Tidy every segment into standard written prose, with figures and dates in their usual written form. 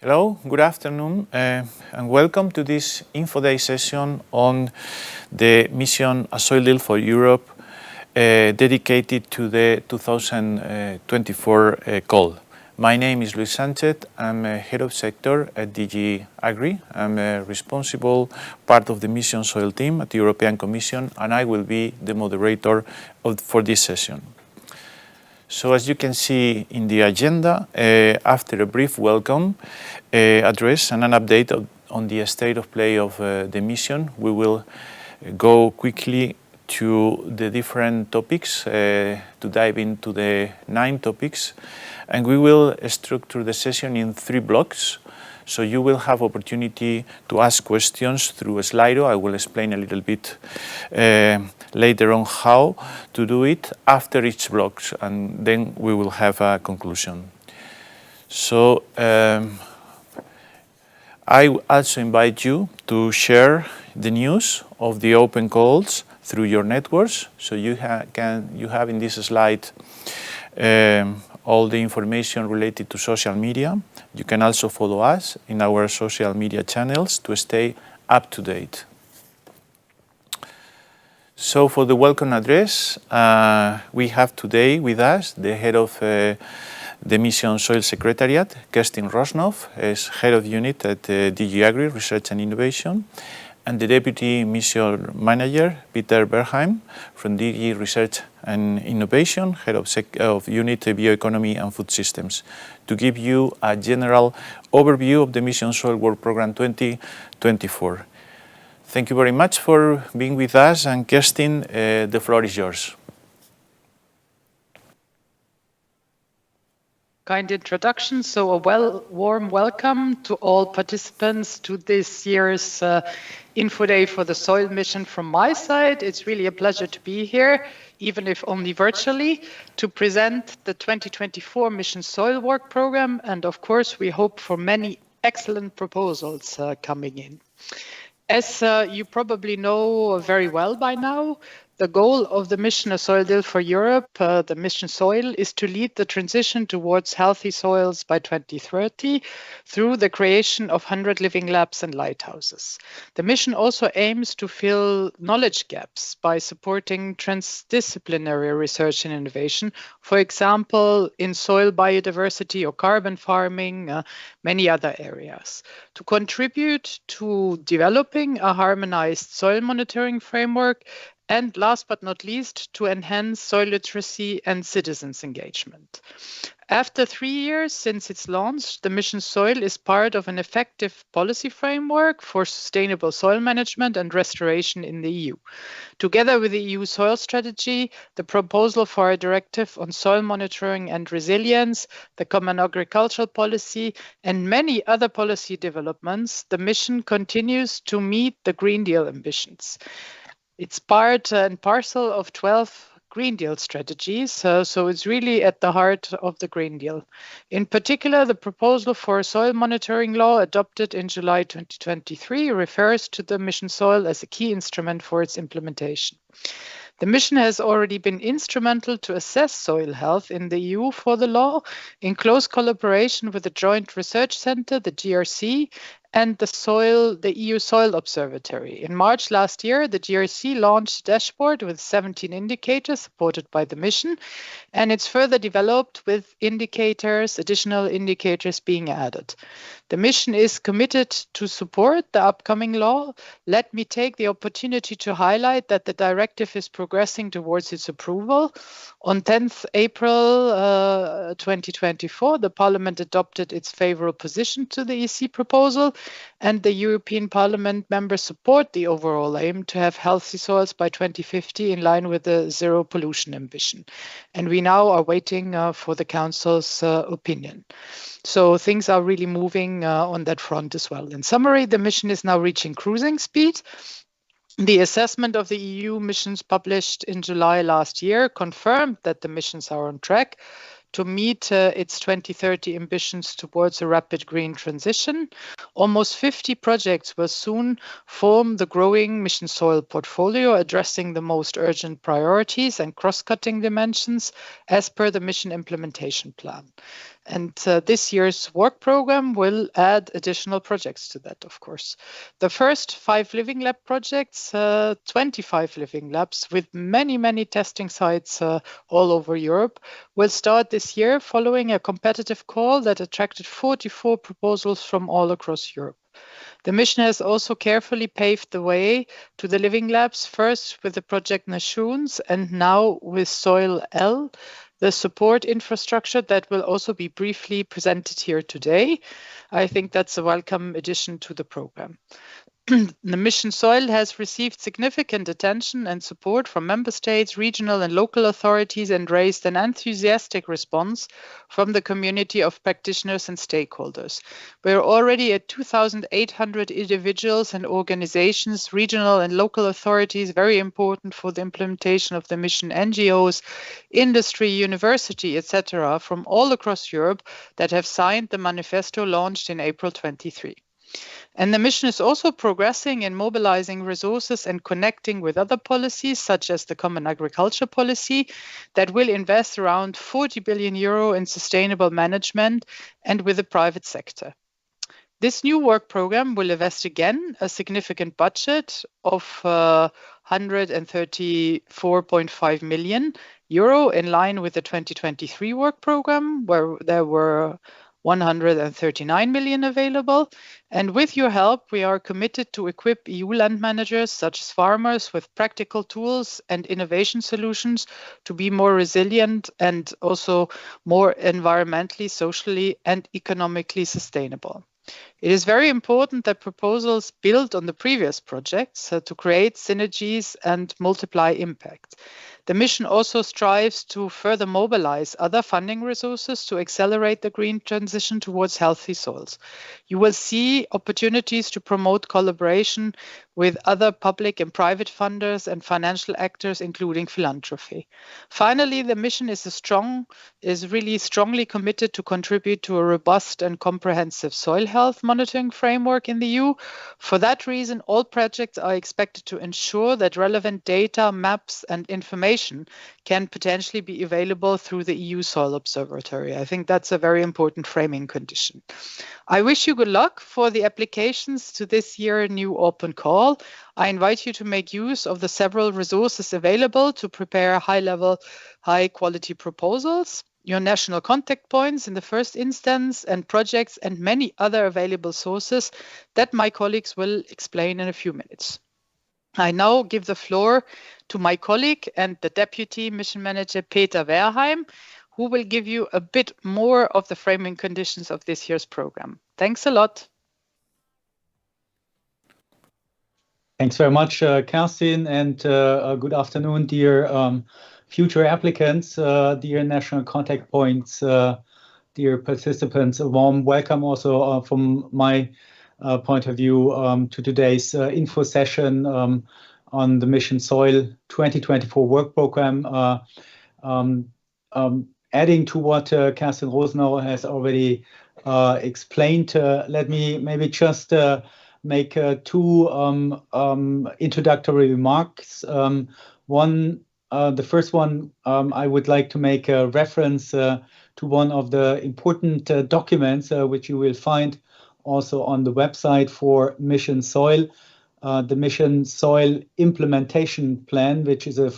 Hello, good afternoon, and welcome to this Info Day session on the mission A Soil Deal for Europe dedicated to the 2024 call. My name is Luis Sanchez. I'm head of sector at DG Agri. I'm a responsible part of the mission soil team at the European Commission, and I will be the moderator for this session. So as you can see in the agenda, after a brief welcome address and an update on the state of play of the mission, we will go quickly to the different topics, to dive into the 9 topics, and we will structure the session in 3 blocks. So you will have opportunity to ask questions through a Slido. I will explain a little bit later on how to do it after each block, and then we will have a conclusion. So I also invite you to share the news of the open calls through your networks. So you have in this slide all the information related to social media. You can also follow us in our social media channels to stay up to date. So for the welcome address, we have today with us the head of the Mission Soil Secretariat, Kerstin Rosnov, as head of unit at DG Agri, Research and Innovation, and the Deputy Mission Manager, Peter Berheim, from DG Research and Innovation, Head of Unit Bioeconomy and Food Systems, to give you a general overview of the Mission Soil Work Programme 2024. Thank you very much for being with us, and Kerstin, the floor is yours. Kind introduction. So a warm welcome to all participants to this year's Info Day for the Soil Mission from my side. It's really a pleasure to be here, even if only virtually, to present the 2024 Mission Soil Work Programme. And of course, we hope for many excellent proposals coming in. As you probably know very well by now, the goal of the mission A Soil Deal for Europe, the mission Soil, is to lead the transition towards healthy soils by 2030 through the creation of 100 living labs and lighthouses. The mission also aims to fill knowledge gaps by supporting transdisciplinary research and innovation, for example, in soil biodiversity or carbon farming, many other areas. To contribute to developing a harmonized soil monitoring framework, and last but not least, to enhance soil literacy and citizens' engagement. After 3 years since its launch, the Mission Soil is part of an effective policy framework for sustainable soil management and restoration in the EU. Together with the EU soil strategy, the proposal for a directive on soil monitoring and resilience, the common agricultural policy, and many other policy developments, the mission continues to meet the Green Deal ambitions. It's part and parcel of 12 Green Deal strategies, so it's really at the heart of the Green Deal. In particular, the proposal for a soil monitoring law adopted in July 2023 refers to the Mission Soil as a key instrument for its implementation. The mission has already been instrumental to assess soil health in the EU for the law, in close collaboration with the Joint Research Centre, the GRC, and the EU Soil Observatory. In March last year, the GRC launched a dashboard with 17 indicators supported by the mission, and it's further developed with additional indicators being added. The mission is committed to support the upcoming law. Let me take the opportunity to highlight that the directive is progressing towards its approval. On 10th April 2024, the Parliament adopted its favourable position to the EC proposal, and the European Parliament members support the overall aim to have healthy soils by 2050 in line with the zero pollution ambition. And we now are waiting for the Council's opinion. So things are really moving on that front as well. In summary, the mission is now reaching cruising speed. The assessment of the EU missions published in July last year confirmed that the missions are on track to meet its 2030 ambitions towards a rapid green transition. Almost 50 projects will soon form the growing Mission Soil portfolio, addressing the most urgent priorities and cross-cutting dimensions as per the mission implementation plan. And this year's work program will add additional projects to that, of course. The first 5 Living Lab projects, 25 Living Labs with many, many testing sites all over Europe, will start this year following a competitive call that attracted 44 proposals from all across Europe. The mission has also carefully paved the way to the Living Labs, first with the project Nashuns and now with Soil L, the support infrastructure that will also be briefly presented here today. I think that's a welcome addition to the program. The mission Soil has received significant attention and support from member states, regional and local authorities, and raised an enthusiastic response from the community of practitioners and stakeholders. We're already at 2,800 individuals and organizations, regional and local authorities, very important for the implementation of the mission, NGOs, industry, university, etc., from all across Europe that have signed the manifesto launched in April 23. And the mission is also progressing in mobilizing resources and connecting with other policies, such as the Common Agriculture Policy, that will invest around 40 billion euro in sustainable management and with the private sector. This new work program will invest again a significant budget of 134.5 million euro in line with the 2023 work program, where there were 139 million available. And with your help, we are committed to equip EU land managers, such as farmers, with practical tools and innovation solutions to be more resilient and also more environmentally, socially, and economically sustainable. It is very important that proposals build on the previous projects to create synergies and multiply impact. The mission also strives to further mobilize other funding resources to accelerate the green transition towards healthy soils. You will see opportunities to promote collaboration with other public and private funders and financial actors, including philanthropy. Finally, the mission is really strongly committed to contribute to a robust and comprehensive soil health monitoring framework in the EU. For that reason, all projects are expected to ensure that relevant data, maps, and information can potentially be available through the EU Soil Observatory. I think that's a very important framing condition. I wish you good luck for the applications to this year's new open call. I invite you to make use of the several resources available to prepare high-level, high-quality proposals, your national contact points in the first instance, and projects and many other available sources that my colleagues will explain in a few minutes. I now give the floor to my colleague and the Deputy Mission Manager, Peter Werheim, who will give you a bit more of the framing conditions of this year's program. Thanks a lot. Thanks very much, Kerstin, and good afternoon, dear future applicants, dear national contact points, dear participants. A warm welcome also from my point of view to today's info session on the Mission Soil 2024 work program. Adding to what Kerstin Rosenauer has already explained, let me maybe just make two introductory remarks. The first one, I would like to make a reference to one of the important documents which you will find also on the website for Mission Soil, the Mission Soil Implementation Plan, which is a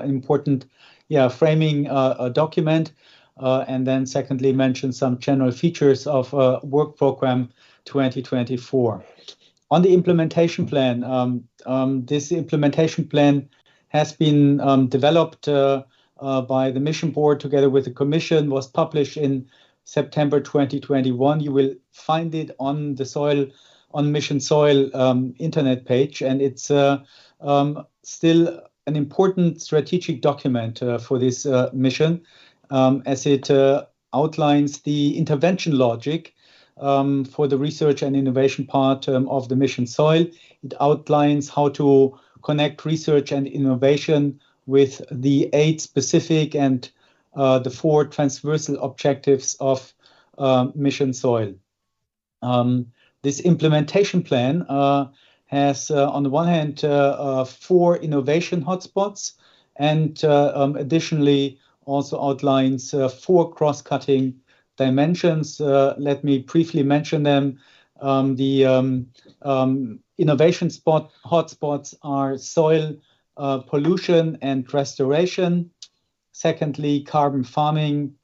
important framing document, and then secondly mention some general features of Work Program 2024. On the implementation plan, this implementation plan has been developed by the Mission Board together with the Commission, was published in September 2021. You will find it on the Mission Soil internet page, and it's still an important strategic document for this mission, as it outlines the intervention logic for the research and innovation part of the Mission Soil. It outlines how to connect research and innovation with the 8 specific and the 4 transversal objectives of Mission Soil. This implementation plan has, on the one hand, 4 innovation hotspots, and additionally also outlines 4 cross-cutting dimensions. Let me briefly mention them. The innovation hotspots are soil pollution and restoration. Secondly, carbon farming,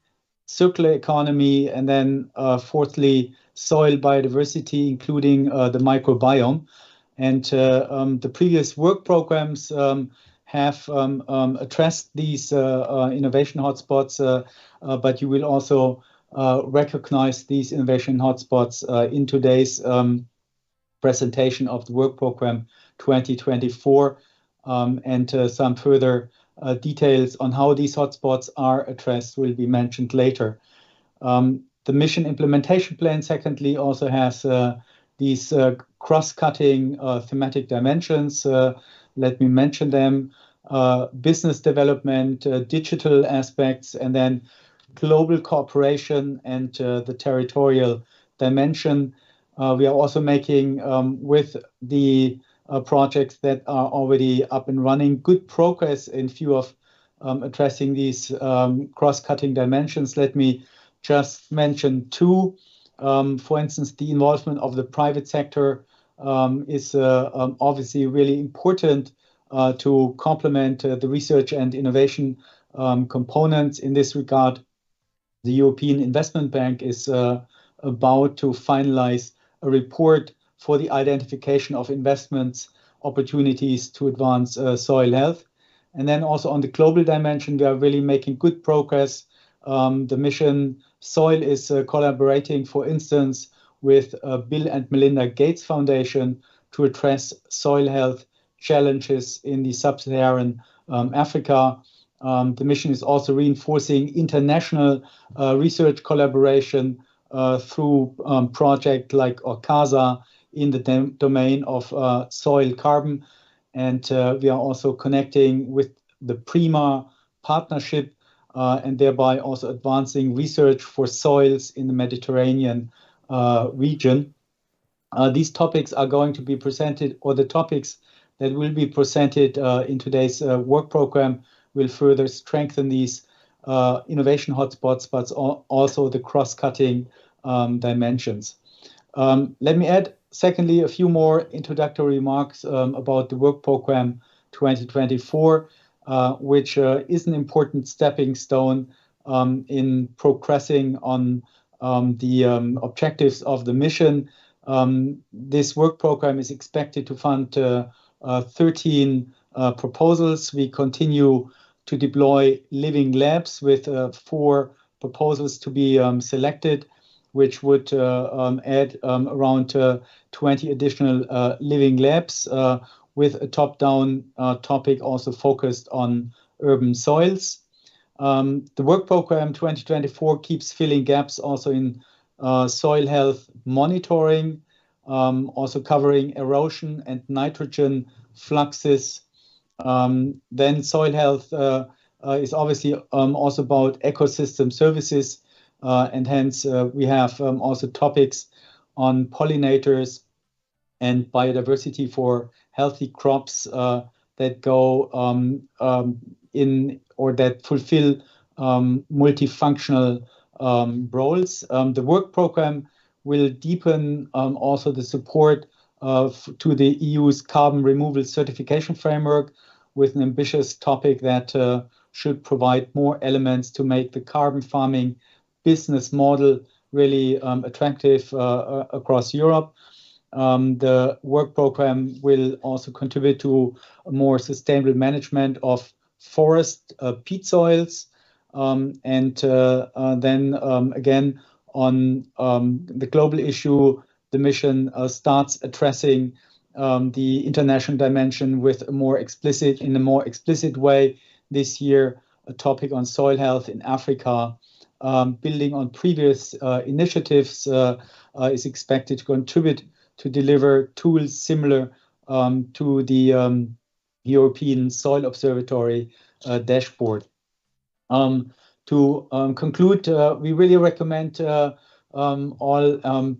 circular economy, and then fourthly, soil biodiversity, including the microbiome. And the previous work programs have addressed these innovation hotspots, but you will also recognize these innovation hotspots in today's presentation of the work program 2024, and some further details on how these hotspots are addressed will be mentioned later. The mission implementation plan, secondly, also has these cross-cutting thematic dimensions. Let me mention them. Business development, digital aspects, and then global cooperation and the territorial dimension. We are also making, with the projects that are already up and running, good progress in view of addressing these cross-cutting dimensions. Let me just mention two. For instance, the involvement of the private sector is obviously really important to complement the research and innovation components. In this regard, the European Investment Bank is about to finalize a report for the identification of investments opportunities to advance soil health. And then also on the global dimension, we are really making good progress. The mission Soil is collaborating, for instance, with Bill and Melinda Gates Foundation to address soil health challenges in the sub-Saharan Africa. The mission is also reinforcing international research collaboration through projects like ORCASA in the domain of soil carbon. And we are also connecting with the PRIMA partnership and thereby also advancing research for soils in the Mediterranean region. These topics are going to be presented, or the topics that will be presented in today's work program will further strengthen these innovation hotspots, but also the cross-cutting dimensions. Let me add, secondly, a few more introductory remarks about the work program 2024, which is an important stepping stone in progressing on the objectives of the mission. This work program is expected to fund 13 proposals. We continue to deploy living labs with 4 proposals to be selected, which would add around 20 additional living labs with a top-down topic also focused on urban soils. The work program 2024 keeps filling gaps also in soil health monitoring, also covering erosion and nitrogen fluxes. Then soil health is obviously also about ecosystem services, and hence we have also topics on pollinators and biodiversity for healthy crops that go in or that fulfill multifunctional roles. The work program will deepen also the support to the EU's carbon removal certification framework with an ambitious topic that should provide more elements to make the carbon farming business model really attractive across Europe. The work program will also contribute to a more sustainable management of forest peat soils. And then again, on the global issue, the mission starts addressing the international dimension with in a more explicit way this year, a topic on soil health in Africa. Building on previous initiatives is expected to contribute to deliver tools similar to the European Soil Observatory dashboard. To conclude, we really recommend all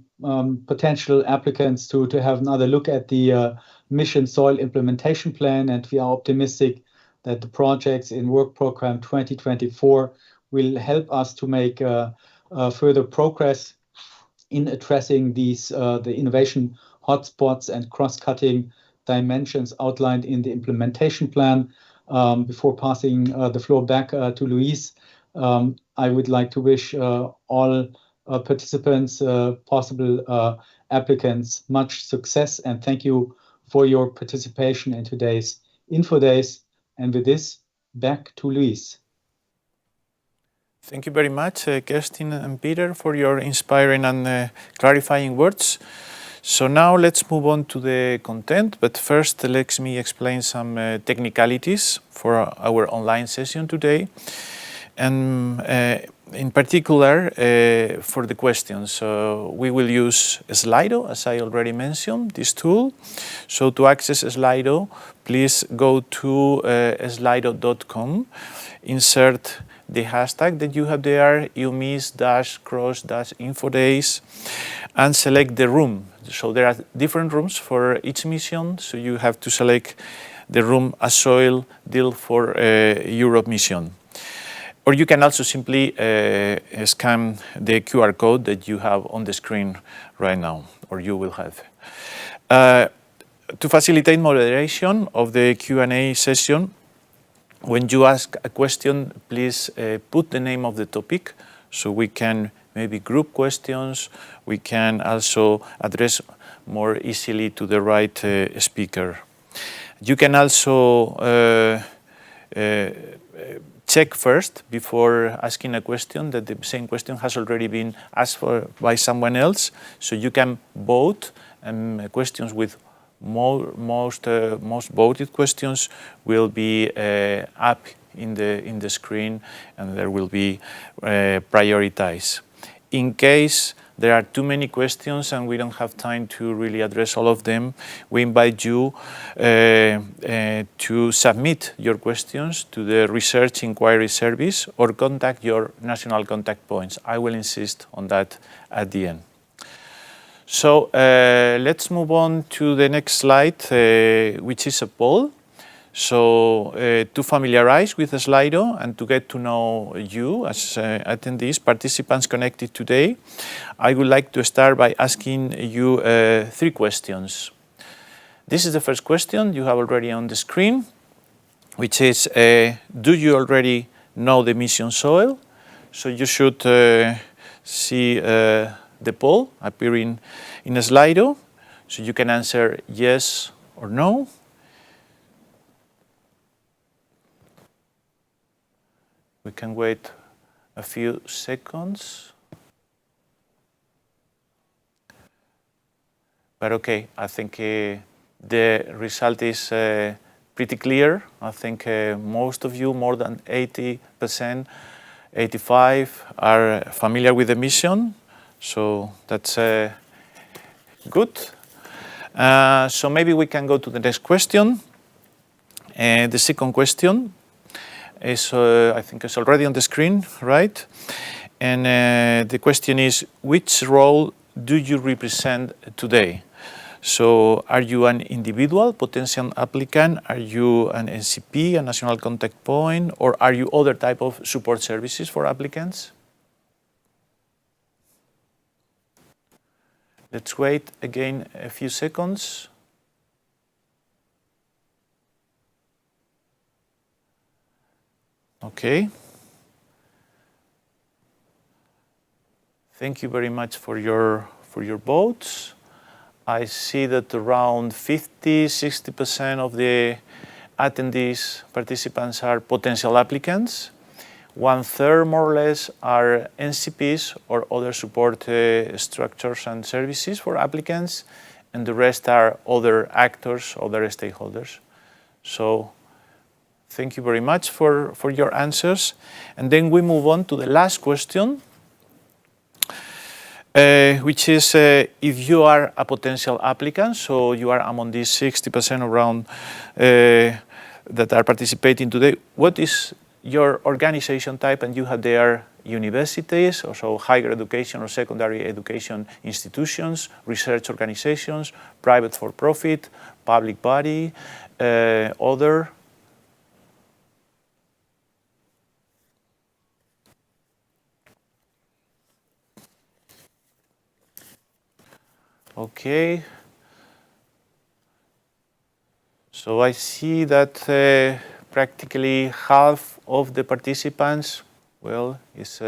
potential applicants to have another look at the mission soil implementation plan, and we are optimistic that the projects in work program 2024 will help us to make further progress in addressing these the innovation hotspots and cross-cutting dimensions outlined in the implementation plan. Before passing the floor back to Luis, I would like to wish all participants, possible applicants, much success, and thank you for your participation in today's Info Days. And with this, back to Luis. Thank you very much, Kerstin and Peter, for your inspiring and clarifying words. So now let's move on to the content, but first let me explain some technicalities for our online session today. And in particular, for the questions. So we will use Slido, as I already mentioned, this tool. So to access Slido, please go to slido.com, insert the hashtag that you have there, UMIS-cross-info-days, and select the room. So there are different rooms for each mission, so you have to select the room ASOIL Deal for Europe mission. Or you can also simply scan the QR code that you have on the screen right now, or you will have. To facilitate moderation of the Q&A session, when you ask a question, please put the name of the topic so we can maybe group questions. We can also address more easily to the right speaker. You can also check first before asking a question that the same question has already been asked for by someone else. So you can vote, and questions with most voted questions will be up in the screen, and there will be prioritized. In case there are too many questions and we don't have time to really address all of them, we invite you to submit your questions to the Research Inquiry Service or contact your national contact points. I will insist on that at the end. So let's move on to the next slide, which is a poll. So to familiarize with Slido and to get to know you as attendees, participants connected today, I would like to start by asking you 3 questions. This is the first question you have already on the screen, which is, do you already know the mission soil? So you should see the poll appearing in a Slido, so you can answer yes or no. We can wait a few seconds. But okay, I think the result is pretty clear. I think most of you, more than 80%, 85%, are familiar with the mission. So that's good. So maybe we can go to the next question. The second question is, I think it's already on the screen, right? And the question is, which role do you represent today? So are you an individual potential applicant? Are you an NCP, a national contact point? Or are you other type of support services for applicants? Let's wait again a few seconds. Okay. Thank you very much for your votes. I see that around 50–60% of the attendees, participants are potential applicants. 1/3 more or less are NCPs or other support structures and services for applicants, and the rest are other actors, other stakeholders. So thank you very much for your answers. And then we move on to the last question, which is if you are a potential applicant, so you are among these 60% around that are participating today, what is your organization type? And you have there universities, also higher education or secondary education institutions, research organizations, private for-profit, public body, other. Okay. So I see that practically half of the participants, well, is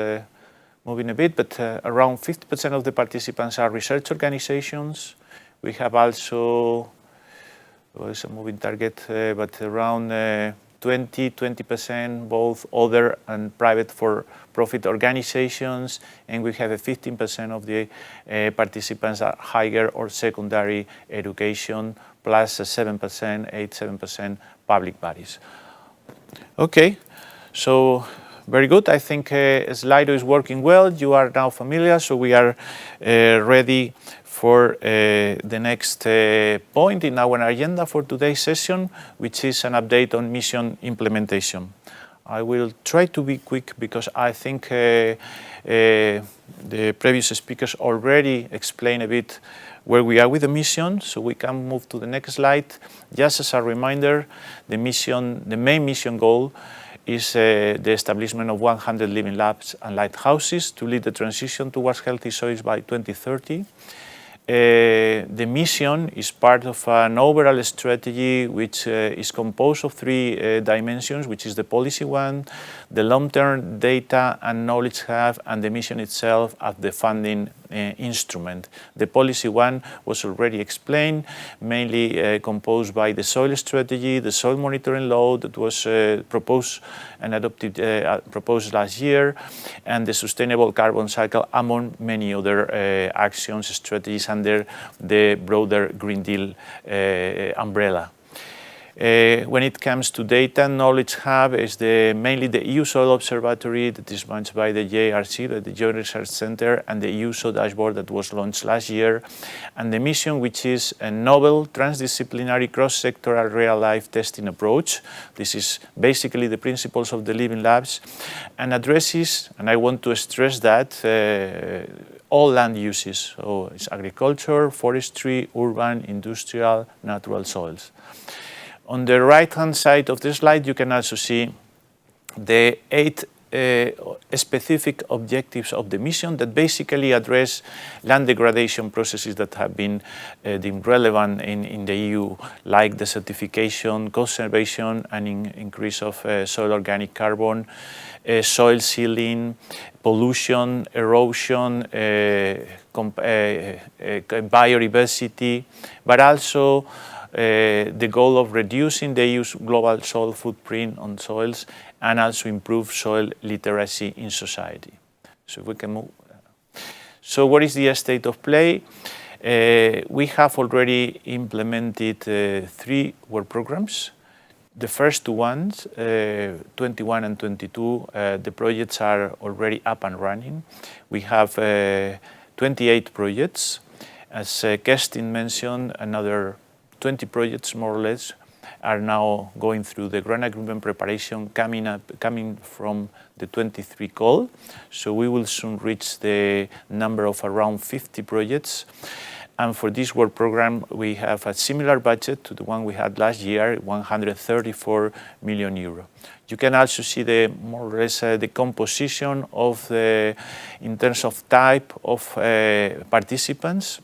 moving a bit, but around 50% of the participants are research organizations. We have also, well, it's a moving target, but around 20% both other and private for-profit organizations, and we have a 15% of the participants are higher or secondary education, plus a 7% public bodies. Okay, so very good. I think Slido is working well. You are now familiar, so we are ready for the next point in our agenda for today's session, which is an update on mission implementation. I will try to be quick because I think the previous speakers already explained a bit where we are with the mission, so we can move to the next slide. Just as a reminder, the main mission goal is the establishment of 100 living labs and lighthouses to lead the transition towards healthy soils by 2030. The mission is part of an overall strategy which is composed of three dimensions, which is the policy one, the long-term data and knowledge hub, and the mission itself as the funding instrument. The policy one was already explained, mainly composed by the soil strategy, the soil monitoring law that was proposed and adopted proposed last year, and the sustainable carbon cycle, among many other actions, strategies under the broader Green Deal umbrella. When it comes to data, Knowledge Hub is mainly the EU Soil Observatory that is managed by the JRC, the Joint Research Center, and the EU Soil Dashboard that was launched last year. And the mission, which is a novel, transdisciplinary, cross-sectoral real-life testing approach. This is basically the principles of the living labs and addresses, and I want to stress that, all land uses. So it's agriculture, forestry, urban, industrial, natural soils. On the right-hand side of the slide, you can also see the 8 specific objectives of the mission that basically address land degradation processes that have been deemed relevant in the EU, like desertification, conservation, and increase of soil organic carbon, soil sealing, pollution, erosion, biodiversity, but also the goal of reducing the EU's global soil footprint on soils and also improve soil literacy in society. So if we can move. So what is the state of play? We have already implemented 3 work programs. The first 2 ones, 21 and 22, the projects are already up and running. We have 28 projects. As Kerstin mentioned, another 20 projects, more or less, are now going through the grant agreement preparation coming from the 23 call. So we will soon reach the number of around 50 projects. And for this work program, we have a similar budget to the one we had last year, 134 million euro. You can also see the more or less the composition of in terms of type of participants,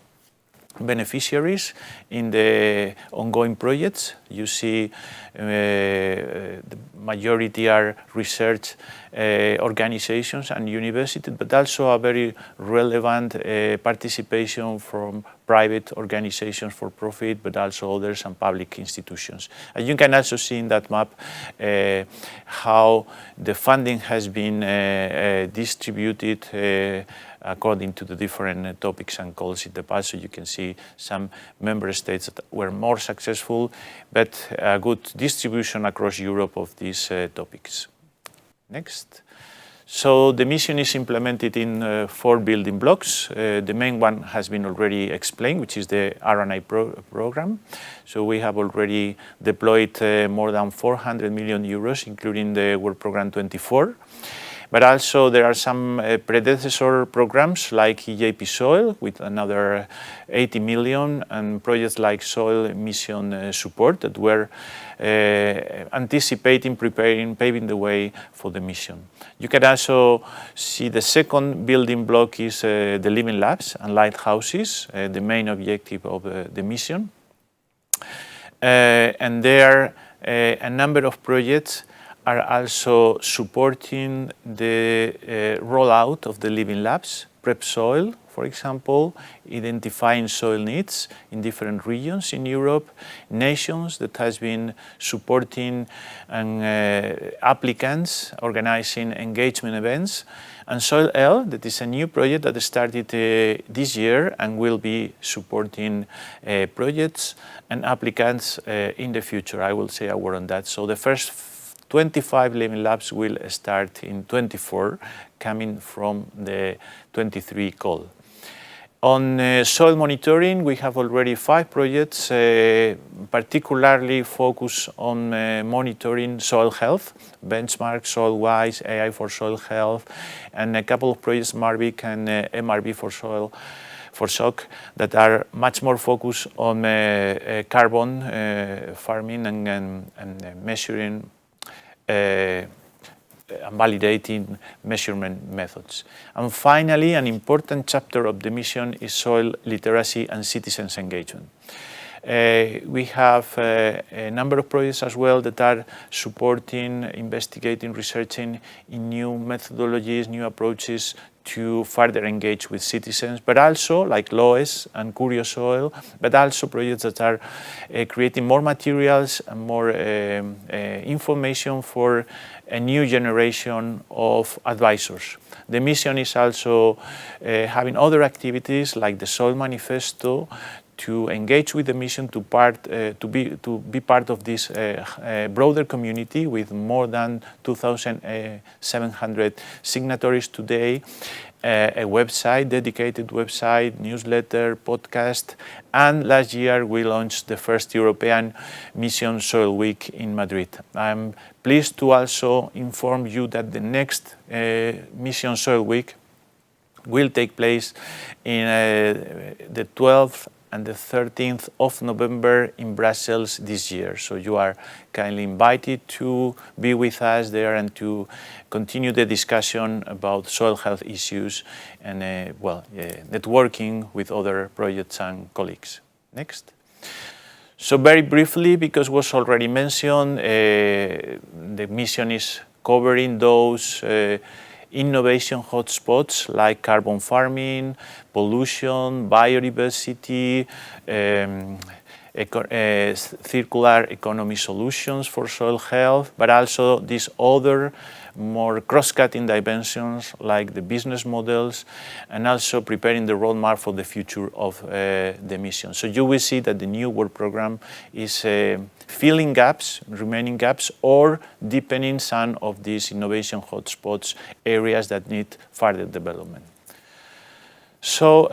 beneficiaries in the ongoing projects. You see the majority are research organizations and universities, but also a very relevant participation from private organizations for profit, but also others and public institutions. And you can also see in that map how the funding has been distributed according to the different topics and calls in the past. So you can see some member states that were more successful, but a good distribution across Europe of these topics. Next. So the mission is implemented in 4 building blocks. The main one has been already explained, which is the R&I program. So we have already deployed more than 400 million euros, including the work program 24. But also there are some predecessor programs like EJP Soil with another 80 million, and projects like Soil Mission Support that were anticipating, preparing, paving the way for the mission. You can also see the second building block is the living labs and lighthouses, the main objective of the mission. And there a number of projects are also supporting the rollout of the living labs, prep soil, for example, identifying soil needs in different regions in Europe, nations that has been supporting and applicants, organizing engagement events, and Soil L, that is a new project that started this year and will be supporting projects and applicants in the future. I will say a word on that. So the first 25 living labs will start in 24, coming from the 23 call. On soil monitoring, we have already 5 projects, particularly focused on monitoring soil health, benchmark, soil-wise, AI for soil health, and a couple of projects, MARVIC and MRV for soil, for SOC, that are much more focused on carbon farming and measuring and validating measurement methods. And finally, an important chapter of the mission is soil literacy and citizens engagement. We have a number of projects as well that are supporting, investigating, researching in new methodologies, new approaches to further engage with citizens, but also like LOES and Curious Soil, but also projects that are creating more materials and more information for a new generation of advisors. The mission is also having other activities like the Soil Manifesto to engage with the mission, to be part of this broader community with more than 2,700 signatories today, a website, dedicated website, newsletter, podcast, and last year we launched the first European Mission Soil Week in Madrid. I'm pleased to also inform you that the next Mission Soil Week will take place in the 12th and the 13th of November in Brussels this year. So you are kindly invited to be with us there and to continue the discussion about soil health issues and networking with other projects and colleagues. Next. So very briefly, because was already mentioned, the mission is covering those innovation hotspots like carbon farming, pollution, biodiversity, circular economy solutions for soil health, but also these other more cross-cutting dimensions like the business models and also preparing the roadmap for the future of the mission. So you will see that the new work program is filling gaps, remaining gaps, or deepening some of these innovation hotspots, areas that need further development. So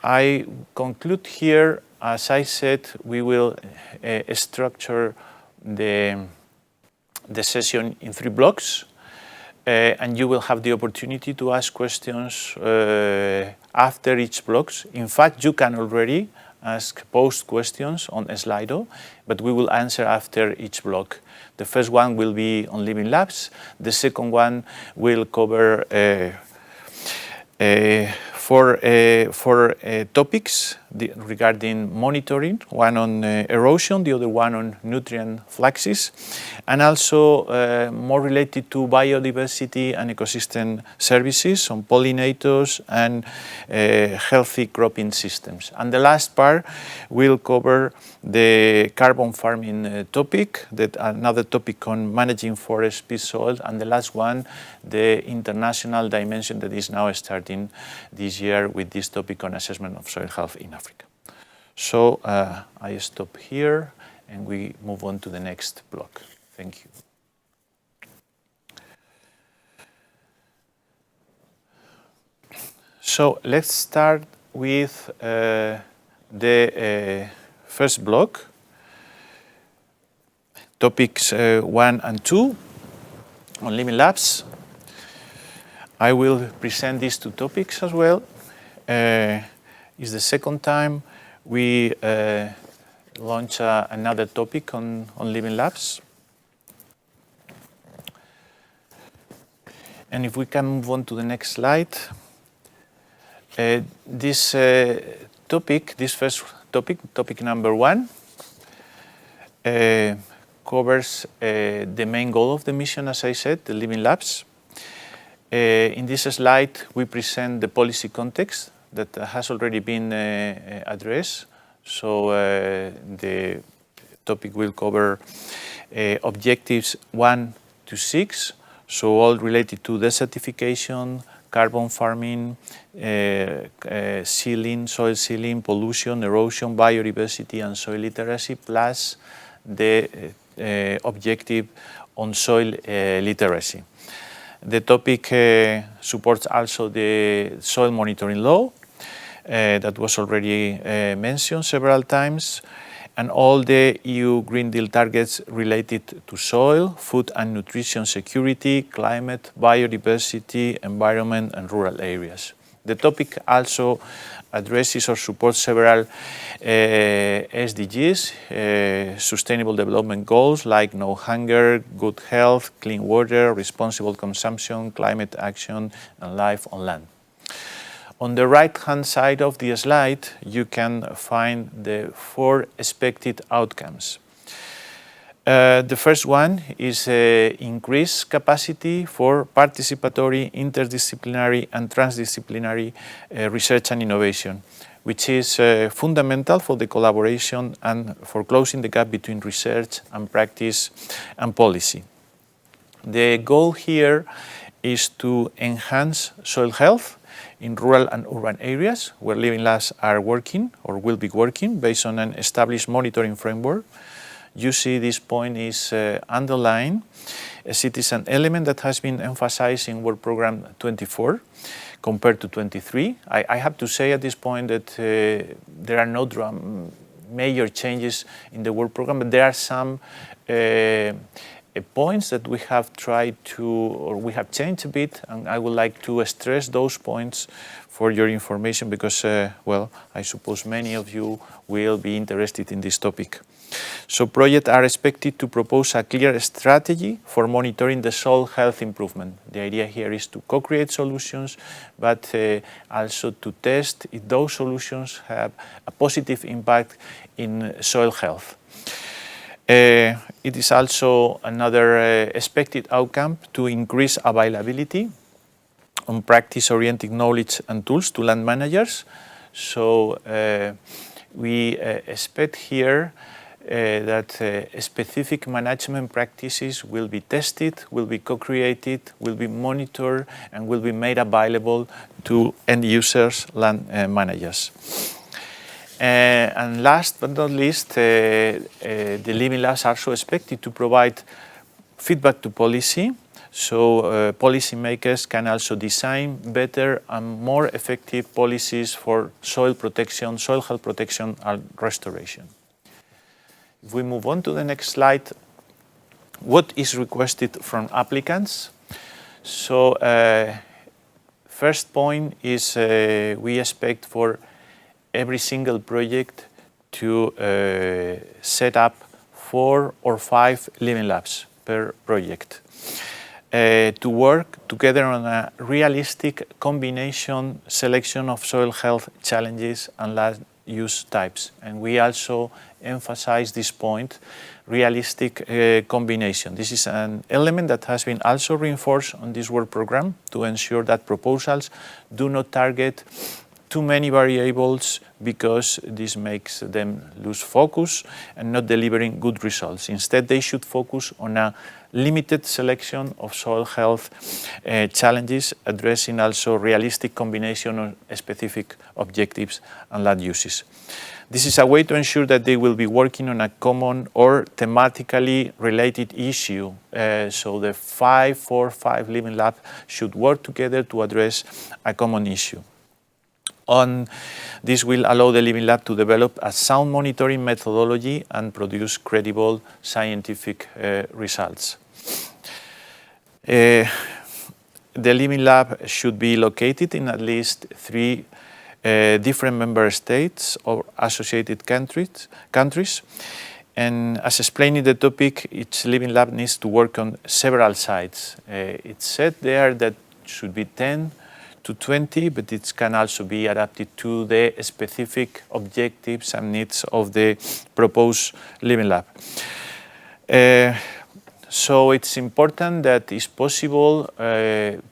I conclude here. As I said, we will structure the session in 3 blocks. And you will have the opportunity to ask questions after each block. In fact, you can already post questions on Slido, but we will answer after each block. The first one will be on living labs. The second one will cover 4 topics regarding monitoring, one on erosion, the other one on nutrient fluxes, and also more related to biodiversity and ecosystem services on pollinators and healthy cropping systems. And the last part will cover the carbon farming topic, that another topic on managing forest peat soil, and the last one, the international dimension that is now starting this year with this topic on assessment of soil health in Africa. So I stop here and we move on to the next block. Thank you. So let's start with the first block, topics 1 and 2 on living labs. I will present these two topics as well. It's the second time we launch another topic on Living Labs. And if we can move on to the next slide. This topic, this first topic, topic number 1, covers the main goal of the mission, as I said, the Living Labs. In this slide, we present the policy context that has already been addressed. So the topic will cover objectives 1 to 6, so all related to desertification, carbon farming, sealing, soil sealing, pollution, erosion, biodiversity, and soil literacy, plus the objective on soil literacy. The topic supports also the soil monitoring law that was already mentioned several times, and all the EU Green Deal targets related to soil, food and nutrition security, climate, biodiversity, environment, and rural areas. The topic also addresses or supports several SDGs, Sustainable Development Goals like no hunger, good health, clean water, responsible consumption, climate action, and life on land. On the right-hand side of the slide, you can find the 4 expected outcomes. The first one is increased capacity for participatory, interdisciplinary, and transdisciplinary research and innovation, which is fundamental for the collaboration and for closing the gap between research and practice and policy. The goal here is to enhance soil health in rural and urban areas where Living Labs are working or will be working based on an established monitoring framework. You see this point is underlined, as it is an element that has been emphasized in Work Program 24 compared to 23. I have to say at this point that there are no major changes in the Work Program, but there are some points that we have tried to, or we have changed a bit, and I would like to stress those points for your information because, well, I suppose many of you will be interested in this topic. So projects are expected to propose a clear strategy for monitoring the soil health improvement. The idea here is to co-create solutions, but also to test if those solutions have a positive impact in soil health. It is also another expected outcome to increase availability on practice-oriented knowledge and tools to land managers. So we expect here that specific management practices will be tested, will be co-created, will be monitored, and will be made available to end users, land managers. And last but not least, the Living Labs are also expected to provide feedback to policy, so policymakers can also design better and more effective policies for soil protection, soil health protection, and restoration. If we move on to the next slide, what is requested from applicants? So first point is we expect for every single project to set up 4 or 5 Living Labs per project to work together on a realistic combination selection of soil health challenges and land use types. And we also emphasize this point, realistic combination. This is an element that has been also reinforced on this work program to ensure that proposals do not target too many variables because this makes them lose focus and not delivering good results. Instead, they should focus on a limited selection of soil health challenges, addressing also realistic combination of specific objectives and land uses. This is a way to ensure that they will be working on a common or thematically related issue. So the 5-4-5 Living Lab should work together to address a common issue. This will allow the Living Lab to develop a sound monitoring methodology and produce credible scientific results. the Living Lab should be located in at least 3 different member states or associated countries. And as explained in the topic, each Living Lab needs to work on several sites. It's said there that should be 10 to 20, but it can also be adapted to the specific objectives and needs of the proposed Living Lab. So it's important that it's possible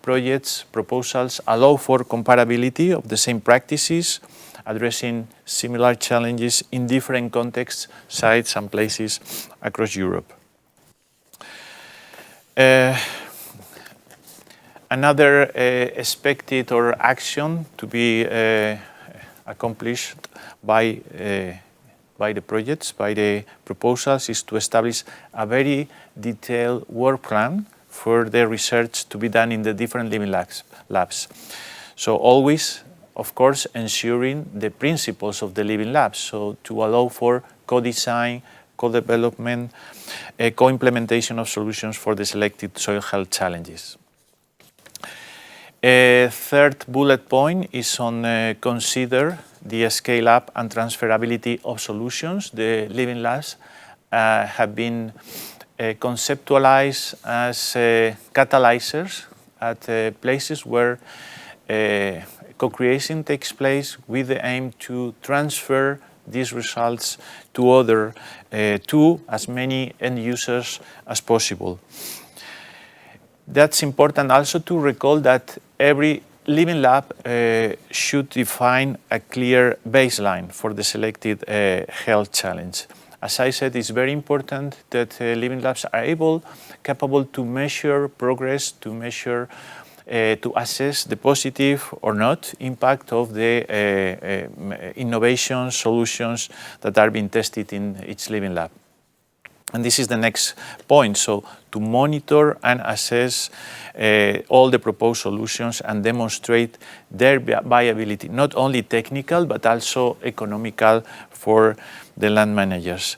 projects, proposals allow for comparability of the same practices, addressing similar challenges in different contexts, sites and places across Europe. Another expected or action to be accomplished by the projects, by the proposals, is to establish a very detailed work plan for the research to be done in the different Living Labs. So always, of course, ensuring the principles of the Living Labs, so to allow for co-design, co-development, co-implementation of solutions for the selected soil health challenges. A third bullet point is on consider the scale-up and transferability of solutions. The Living Labs have been conceptualized as catalyzers at places where co-creation takes place with the aim to transfer these results to as many end users as possible. That's important also to recall that every Living Lab should define a clear baseline for the selected health challenge. As I said, it's very important that Living Labs are capable to measure progress, to assess the positive or not impact of the innovation solutions that are being tested in each Living Lab. And this is the next point, so to monitor and assess all the proposed solutions and demonstrate their viability, not only technical, but also economical for the land managers.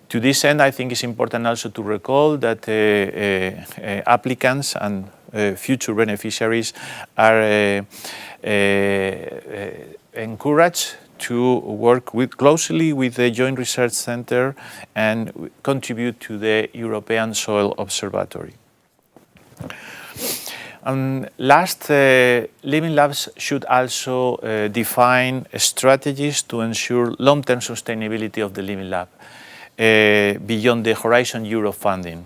To this end, I think it's important also to recall that applicants and future beneficiaries are encouraged to work closely with the Joint Research Center and contribute to the European Soil Observatory. And last, Living Labs should also define strategies to ensure long-term sustainability of the Living Lab beyond the Horizon Europe funding.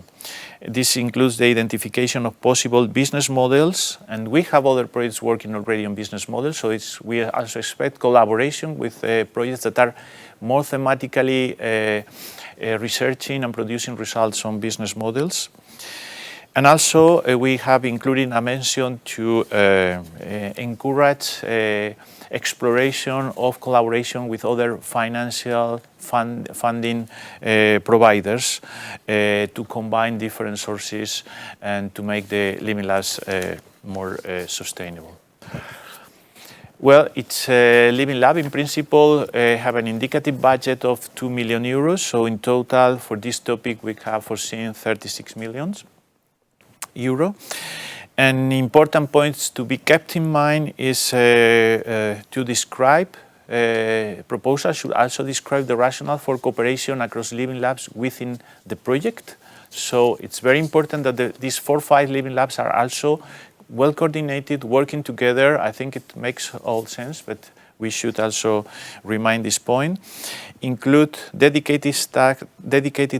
This includes the identification of possible business models, and we have other projects working already on business models, so we also expect collaboration with projects that are more thematically researching and producing results on business models. And also we have included a mention to encourage exploration of collaboration with other financial funding providers to combine different sources and to make the Living Labs more sustainable. Well, it's Living Lab in principle have an indicative budget of 2 million euros. So in total for this topic we have foreseen 36 million euro. And important points to be kept in mind is to describe proposals should also describe the rationale for cooperation across Living Labs within the project. So it's very important that these 4 or 5 Living Labs are also well coordinated, working together. I think it makes all sense, but we should also remind this point. Include dedicated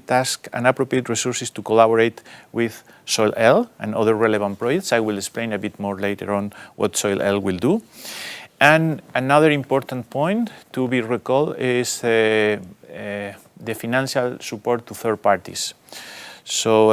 tasks and appropriate resources to collaborate with SoilL and other relevant projects. I will explain a bit more later on what SoilL will do. And another important point to be recalled is the financial support to third parties. So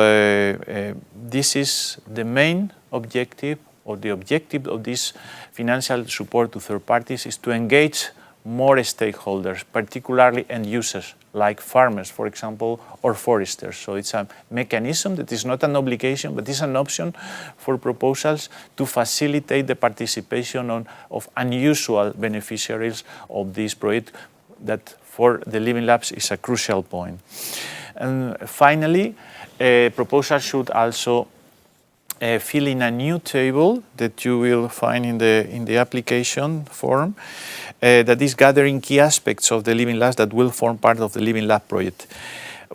this is the main objective, or the objective of this financial support to third parties is to engage more stakeholders, particularly end users, like farmers, for example, or foresters. So it's a mechanism that is not an obligation, but is an option for proposals to facilitate the participation of unusual beneficiaries of this project that for the Living Labs is a crucial point. And finally, proposals should also fill in a new table that you will find in the application form that is gathering key aspects of the Living Labs that will form part of the Living Lab project.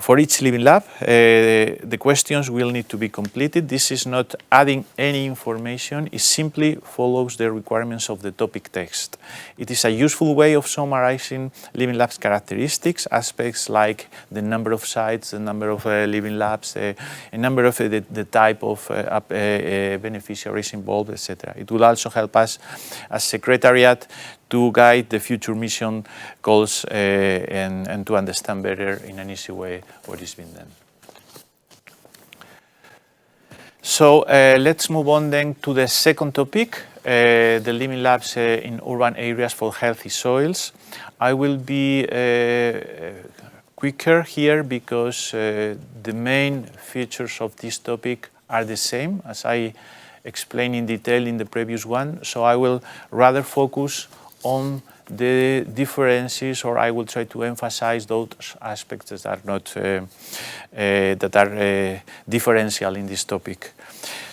For each Living Lab, the questions will need to be completed. This is not adding any information, it simply follows the requirements of the topic text. It is a useful way of summarizing Living Labs characteristics, aspects like the number of sites, the number of Living Labs, a number of the type of beneficiaries involved, etc. It will also help us as Secretariat to guide the future mission goals and to understand better in an easy way what is being done. So let's move on then to the second topic, the Living Labs in urban areas for healthy soils. I will be quicker here because the main features of this topic are the same as I explained in detail in the previous one. So I will rather focus on the differences, or I will try to emphasize those aspects that are not differential in this topic.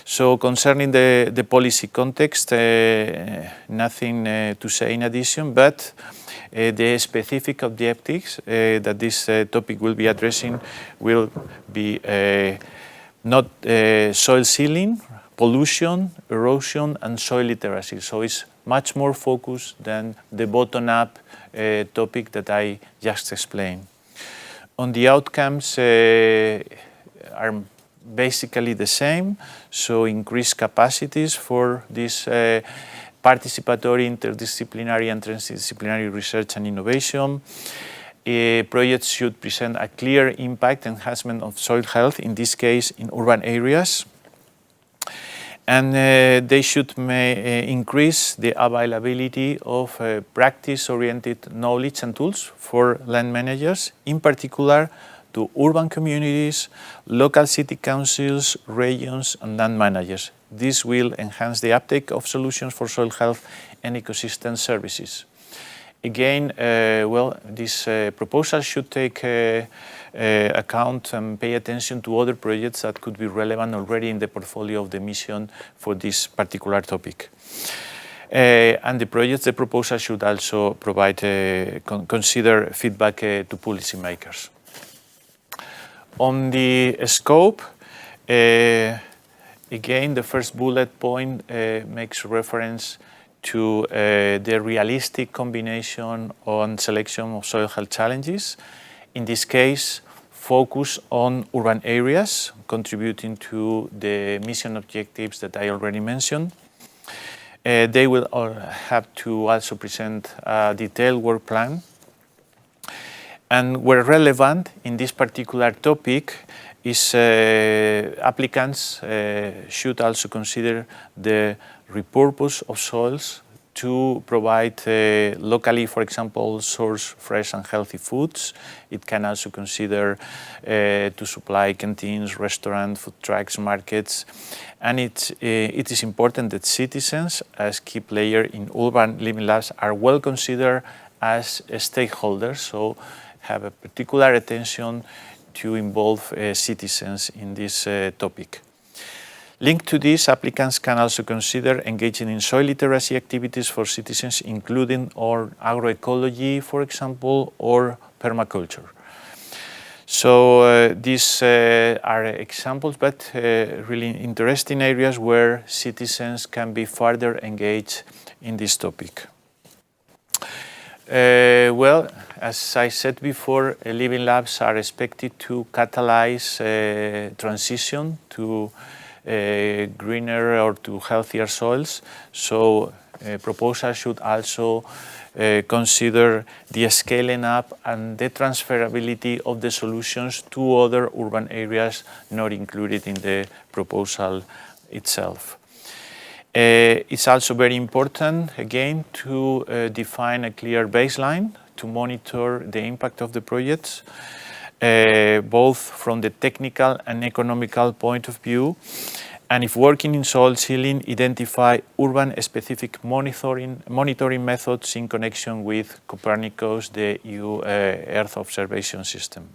So concerning the policy context, nothing to say in addition, but the specific objectives that this topic will be addressing will be not soil sealing, pollution, erosion, and soil literacy. So it's much more focused than the bottom-up topic that I just explained. On the outcomes are basically the same, so increased capacities for this participatory, interdisciplinary and transdisciplinary research and innovation. Projects should present a clear impact enhancement of soil health, in this case in urban areas. And they should increase the availability of practice-oriented knowledge and tools for land managers, in particular to urban communities, local city councils, regions, and land managers. This will enhance the uptake of solutions for soil health and ecosystem services. Again, this proposal should take account and pay attention to other projects that could be relevant already in the portfolio of the mission for this particular topic. And the proposal should also provide, consider feedback to policymakers. On the scope, again, the first bullet point makes reference to the realistic combination on selection of soil health challenges. In this case, focus on urban areas, contributing to the mission objectives that I already mentioned. They will have to also present a detailed work plan. And where relevant in this particular topic is applicants should also consider the repurpose of soils to provide locally, for example, source fresh and healthy foods. It can also consider to supply canteens, restaurants, food trucks, markets. And it is important that citizens, as key players in urban living labs, are well considered as stakeholders, so have a particular attention to involve citizens in this topic. Linked to this, applicants can also consider engaging in soil literacy activities for citizens, including agroecology, for example, or permaculture. So these are examples, but really interesting areas where citizens can be further engaged in this topic. As I said before, living labs are expected to catalyze transition to greener or to healthier soils. So proposals should also consider the scaling up and the transferability of the solutions to other urban areas not included in the proposal itself. It's also very important, again, to define a clear baseline to monitor the impact of the projects, both from the technical and economical point of view. And if working in soil sealing, identify urban-specific monitoring methods in connection with Copernicus, the EU Earth Observation System.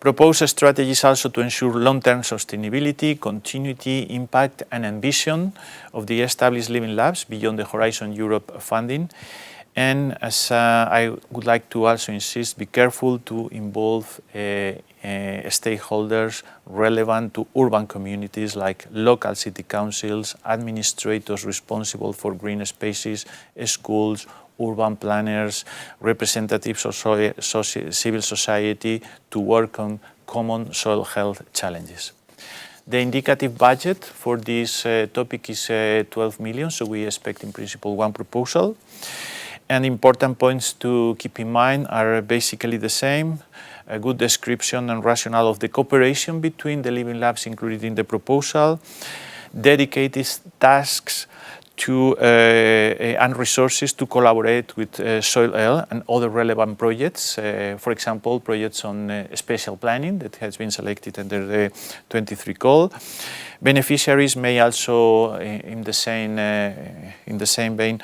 Propose strategies also to ensure long-term sustainability, continuity, impact, and ambition of the established living labs beyond the Horizon Europe funding. And as I would like to also insist, be careful to involve stakeholders relevant to urban communities like local city councils, administrators responsible for green spaces, schools, urban planners, representatives of civil society to work on common soil health challenges. The indicative budget for this topic is 12 million, so we expect in principle one proposal. And important points to keep in mind are basically the same. A good description and rationale of the cooperation between the living labs included in the proposal, dedicated tasks to and resources to collaborate with SoilL and other relevant projects. For example, projects on spatial planning that has been selected under the 23 call. Beneficiaries may also, in the same vein,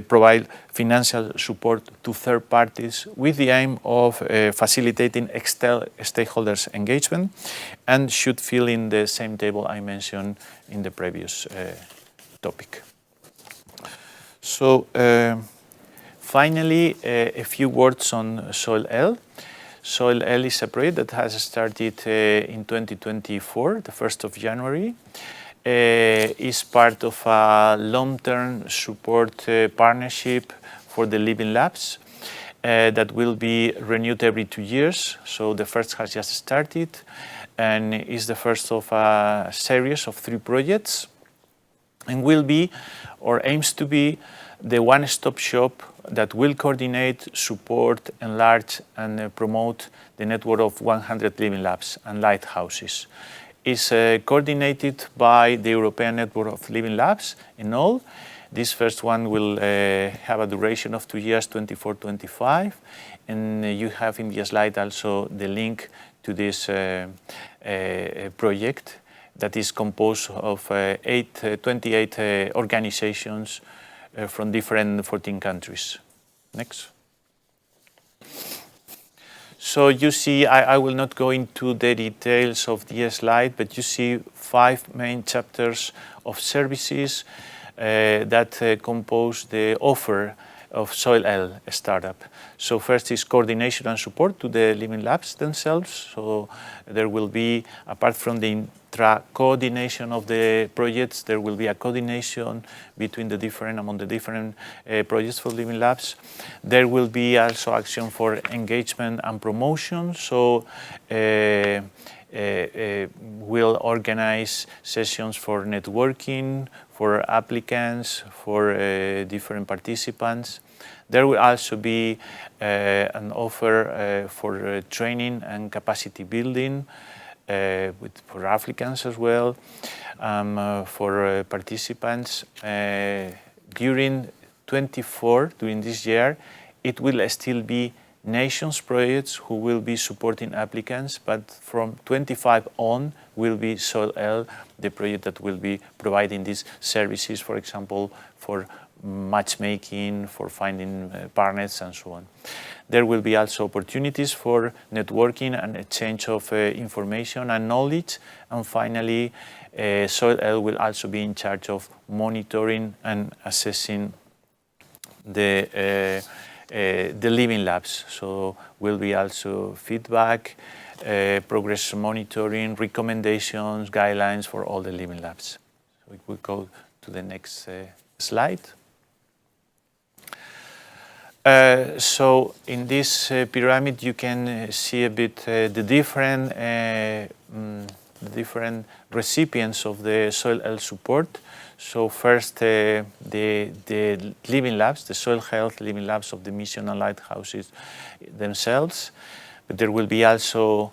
provide financial support to third parties with the aim of facilitating stakeholders' engagement, and should fill in the same table I mentioned in the previous topic. So finally, a few words on SoilL. SoilL is a project that has started in 2024, the 1st of January. Is part of a long-term support partnership for the living labs that will be renewed every 2 years. So the first has just started and is the first of a series of 3 projects, and will be, or aims to be, the one-stop shop that will coordinate, support, enlarge, and promote the network of 100 living labs and lighthouses. Is coordinated by the European Network of Living Labs in all. This first one will have a duration of 2 years, 24-25, and you have in the slide also the link to this project that is composed of 28 organizations from different 14 countries. Next. So you see, I will not go into the details of the slide, but you see 5 main chapters of services that compose the offer of SoilL startup. So first is coordination and support to the living labs themselves. So there will be, apart from the coordination of the projects, there will be a coordination between among the different projects for living labs. There will be also action for engagement and promotion. So we'll organize sessions for networking, for applicants, for different participants. There will also be an offer for training and capacity building for applicants as well, for participants. During this year, it will still be nations projects who will be supporting applicants, but from 25 on will be SoilL, the project that will be providing these services, for example, for matchmaking, for finding partners and so on. There will be also opportunities for networking and exchange of information and knowledge. And finally, SoilL will also be in charge of monitoring and assessing the living labs. So will be also feedback, progress monitoring, recommendations, guidelines for all the living labs. So we will go to the next slide. So in this pyramid, you can see a bit the different recipients of the SoilL support. So first, the living labs, the soil health living labs of the mission and lighthouses themselves. But there will be also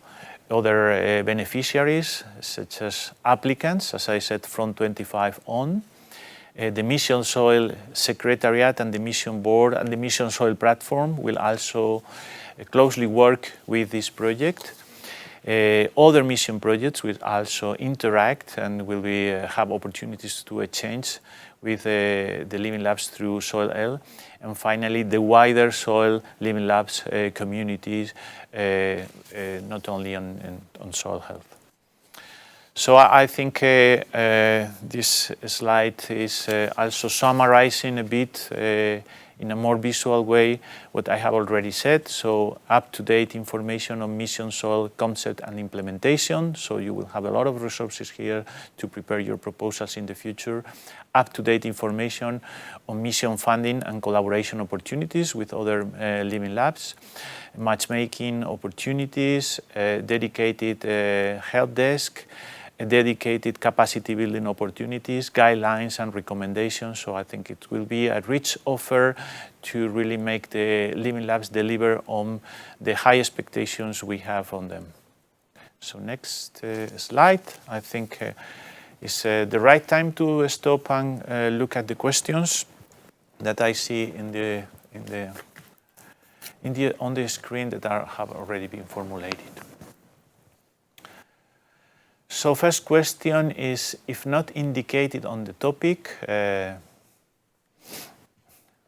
other beneficiaries, such as applicants, as I said, from 25 on. The Mission Soil Secretariat and the Mission Board and the Mission Soil Platform will also closely work with this project. Other mission projects will also interact and will have opportunities to exchange with the Living Labs through Soil L. And finally, the wider Soil Living Labs communities, not only on soil health. So I think this slide is also summarizing a bit in a more visual way what I have already said. So up-to-date information on mission soil concept and implementation. So you will have a lot of resources here to prepare your proposals in the future. Up-to-date information on mission funding and collaboration opportunities with other Living Labs. Matchmaking opportunities, dedicated help desk, dedicated capacity building opportunities, guidelines and recommendations. So I think it will be a rich offer to really make the Living Labs deliver on the high expectations we have on them. So next slide, I think is the right time to stop and look at the questions that I see on the screen that have already been formulated. So first question is, if not indicated on the topic,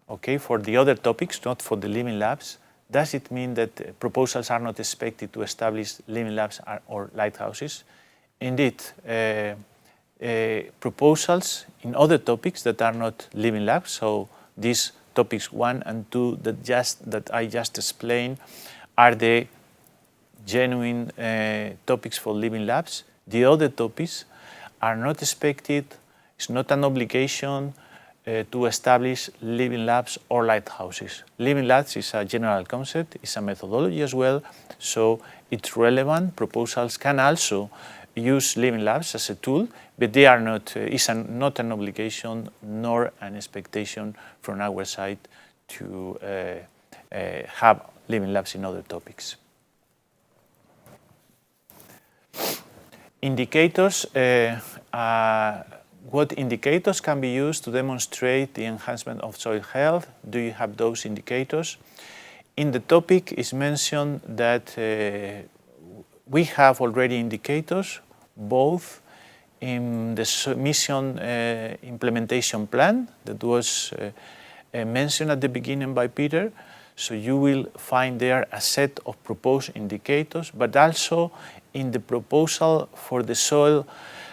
okay, for the other topics, not for the Living Labs, does it mean that proposals are not expected to establish Living Labs or lighthouses? Indeed, proposals in other topics that are not Living Labs, so these topics 1 and 2 that I just explained are the genuine topics for Living Labs. The other topics are not expected, it's not an obligation to establish Living Labs or lighthouses. Living Labs is a general concept, it's a methodology as well, so it's relevant. Proposals can also use Living Labs as a tool, but they are not, not an obligation nor an expectation from our side to have Living Labs in other topics. Indicators, what indicators can be used to demonstrate the enhancement of soil health? Do you have those indicators? In the topic is mentioned that we have already indicators, both in the mission implementation plan that was mentioned at the beginning by Peter. So you will find there a set of proposed indicators, but also in the proposal for the Soil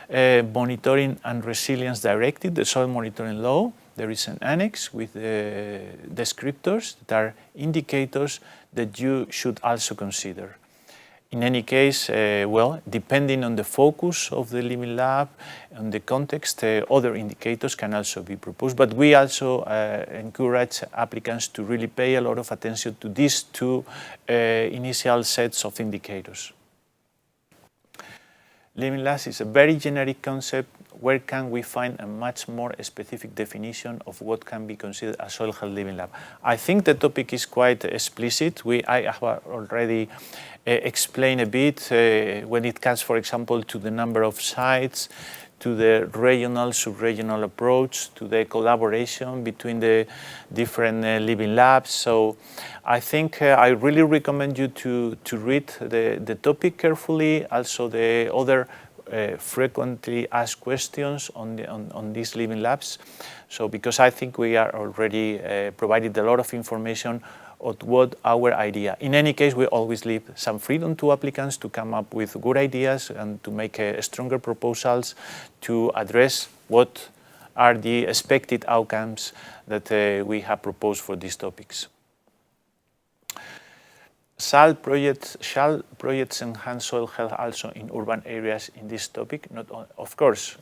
Monitoring and Resilience Directive, the Soil Monitoring Law, there is an annex with descriptors that are indicators that you should also consider. In any case, well, depending on the focus of the Living Lab and the context, other indicators can also be proposed. But we also encourage applicants to really pay a lot of attention to these two initial sets of indicators. Living Labs is a very generic concept. Where can we find a much more specific definition of what can be considered a soil health Living Lab? I think the topic is quite explicit. I have already explained a bit when it comes, for example, to the number of sites, to the regional, sub-regional approach, to the collaboration between the different Living Labs. So I think I really recommend you to read the topic carefully, also the other frequently asked questions on these Living Labs. So because I think we are already provided a lot of information on what our idea. In any case, we always leave some freedom to applicants to come up with good ideas and to make stronger proposals to address what are the expected outcomes that we have proposed for these topics. Shall projects enhance soil health also in urban areas in this topic? Not, of course.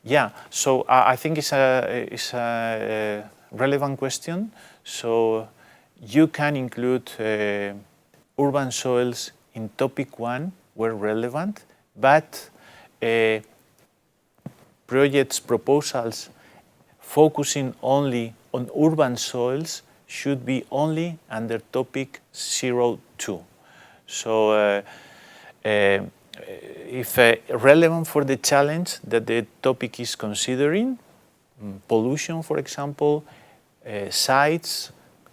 Yeah. So I think it's a relevant question. So you can include urban soils in topic 1 where relevant, but projects proposals focusing only on urban soils should be only under topic 02. So if relevant for the challenge that the topic is considering, pollution, for example, sites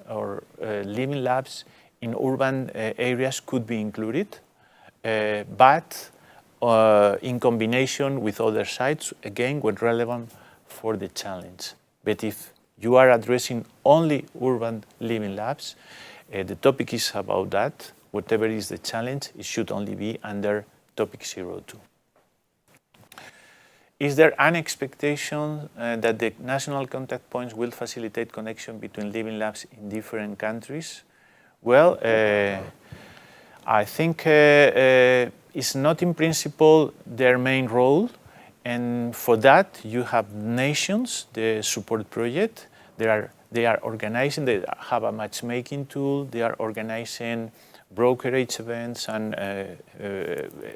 or Living Labs in urban areas could be included. but in combination with other sites, again, when relevant for the challenge. But if you are addressing only urban living labs, the topic is about that. Whatever is the challenge, it should only be under topic 02. Is there an expectation that the national contact points will facilitate connection between living labs in different countries? Well, I think it's not in principle their main role. And for that, you have nations, the support project. They are organizing, they have a matchmaking tool, they are organizing brokerage events and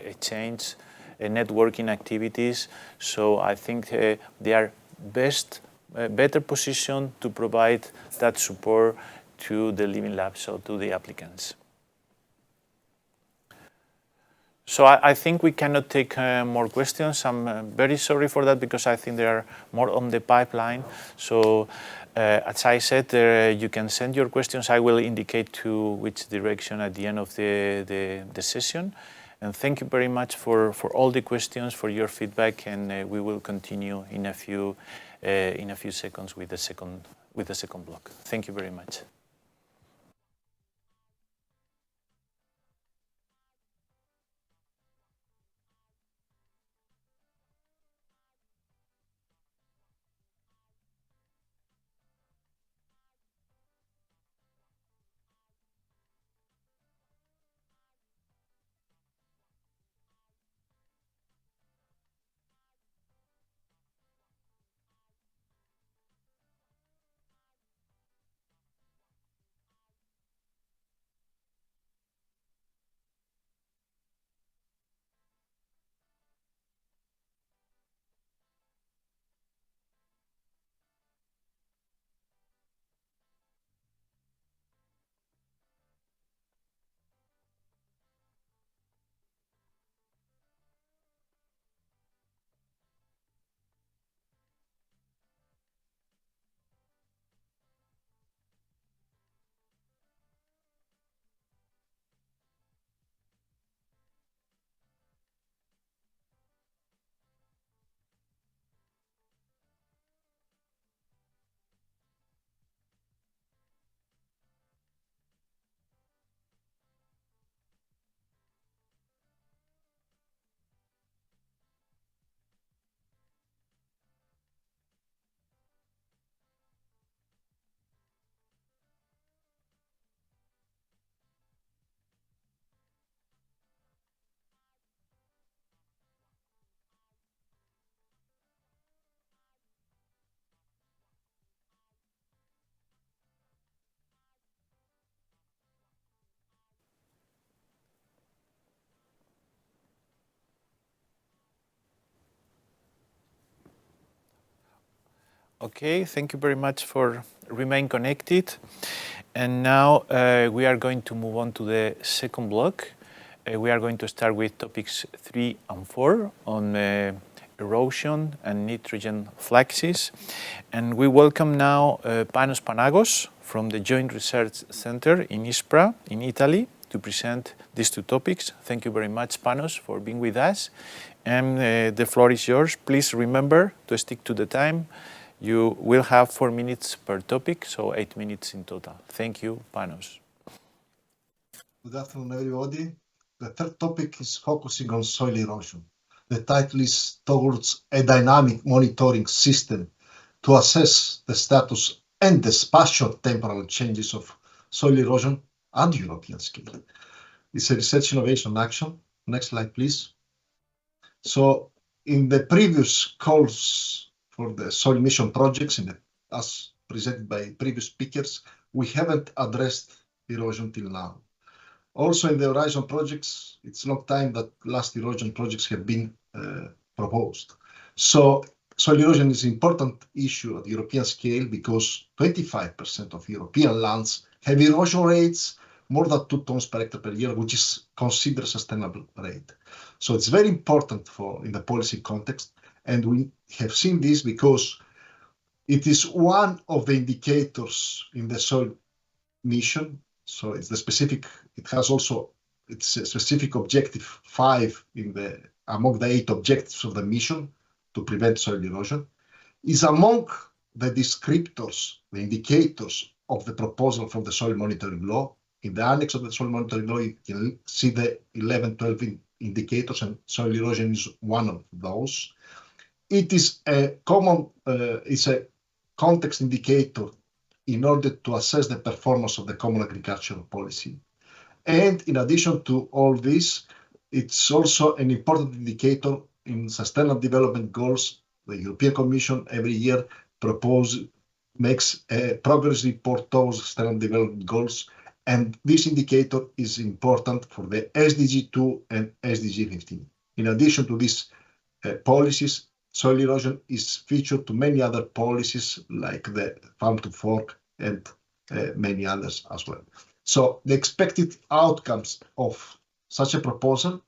exchange networking activities. So I think they are better positioned to provide that support to the living labs or to the applicants. So I think we cannot take more questions. I'm very sorry for that because I think there are more on the pipeline. So as I said, you can send your questions. I will indicate to which direction at the end of the session. And thank you very much for all the questions, for your feedback, and we will continue in a few seconds with the second block. Thank you very much. Okay, thank you very much for remain connected. And now we are going to move on to the second block. We are going to start with topics 3 and 4 on erosion and nitrogen fluxes. And we welcome now Panos Panagos from the Joint Research Center in Ispra in Italy to present these two topics. Thank you very much, Panos, for being with us. And the floor is yours. Please remember to stick to the time. You will have 4 minutes per topic, so 8 minutes in total. Thank you, Panos. Good afternoon, everybody. The third topic is focusing on soil erosion. The title is Towards a Dynamic Monitoring System to Assess the Status and the Spatial-Temporal Changes of Soil Erosion at European scale. It's a research innovation action. Next slide, please. So in the previous calls for the soil emission projects, as presented by previous speakers, we haven't addressed erosion till now. Also in the Horizon projects, it's a long time that last erosion projects have been proposed. So soil erosion is an important issue at European scale because 25% of European lands have erosion rates more than 2 tons per hectare per year, which is considered sustainable rate. So it's very important in the policy context. And we have seen this because it is one of the indicators in the soil mission. So it's the specific, it has also it's a specific objective 5 among the 8 objectives of the mission to prevent soil erosion, is among the descriptors, the indicators of the proposal from the soil monitoring law. In the annex of the soil monitoring law, you can see the 11, 12 indicators, and soil erosion is one of those. It is a common, it's a context indicator in order to assess the performance of the common agricultural policy. And in addition to all this, it's also an important indicator in Sustainable Development Goals. The European Commission every year makes a progress report towards Sustainable Development Goals, and this indicator is important for the SDG 2 and SDG 15. In addition to these policies, soil erosion is featured to many other policies like the Farm to Fork and many others as well. So the expected outcomes of such a proposal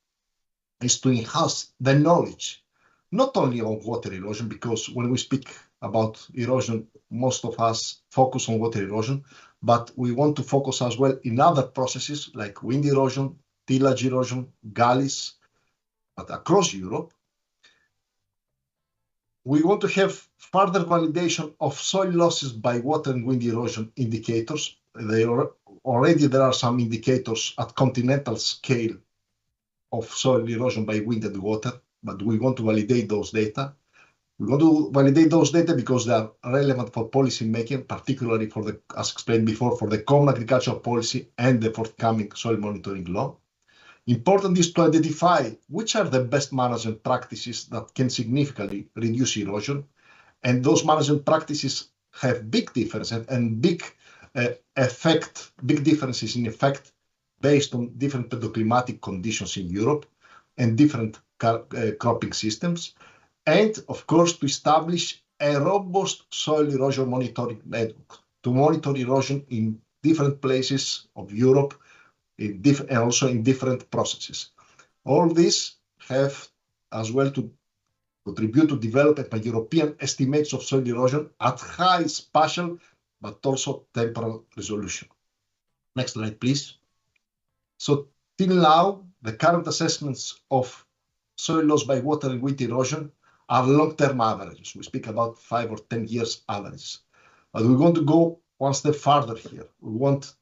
is to enhance the knowledge, not only on water erosion, because when we speak about erosion, most of us focus on water erosion, but we want to focus as well in other processes like wind erosion, tillage erosion, gullies, but across Europe. We want to have further validation of soil losses by water and wind erosion indicators. Already there are some indicators at continental scale of soil erosion by wind and water, but we want to validate those data. We want to validate those data because they are relevant for policy making, particularly for the, as explained before, for the common agricultural policy and the forthcoming soil monitoring law. Important is to identify which are the best management practices that can significantly reduce erosion. And those management practices have big differences and big differences in effect based on different pedoclimatic conditions in Europe and different cropping systems. And of course, to establish a robust soil erosion monitoring network to monitor erosion in different places of Europe and also in different processes. All these have as well to contribute to develop a European estimates of soil erosion at high spatial but also temporal resolution. Next slide, please. So till now, the current assessments of soil loss by water and wind erosion are long-term averages. We speak about 5 or 10 years averages. But we want to go one step further here. We want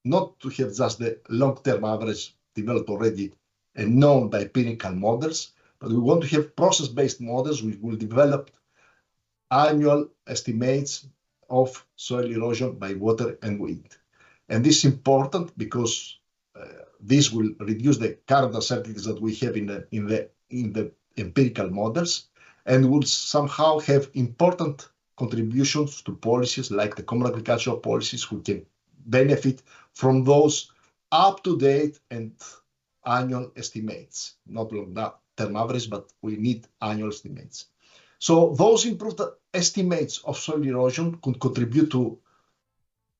not to have just the long-term average developed already and known by empirical models, but we want to have process-based models which will develop annual estimates of soil erosion by water and wind. And this is important because this will reduce the current uncertainties that we have in the empirical models and will somehow have important contributions to policies like the common agricultural policies who can benefit from those up-to-date and annual estimates, not long-term average, but we need annual estimates. So those improved estimates of soil erosion could contribute to,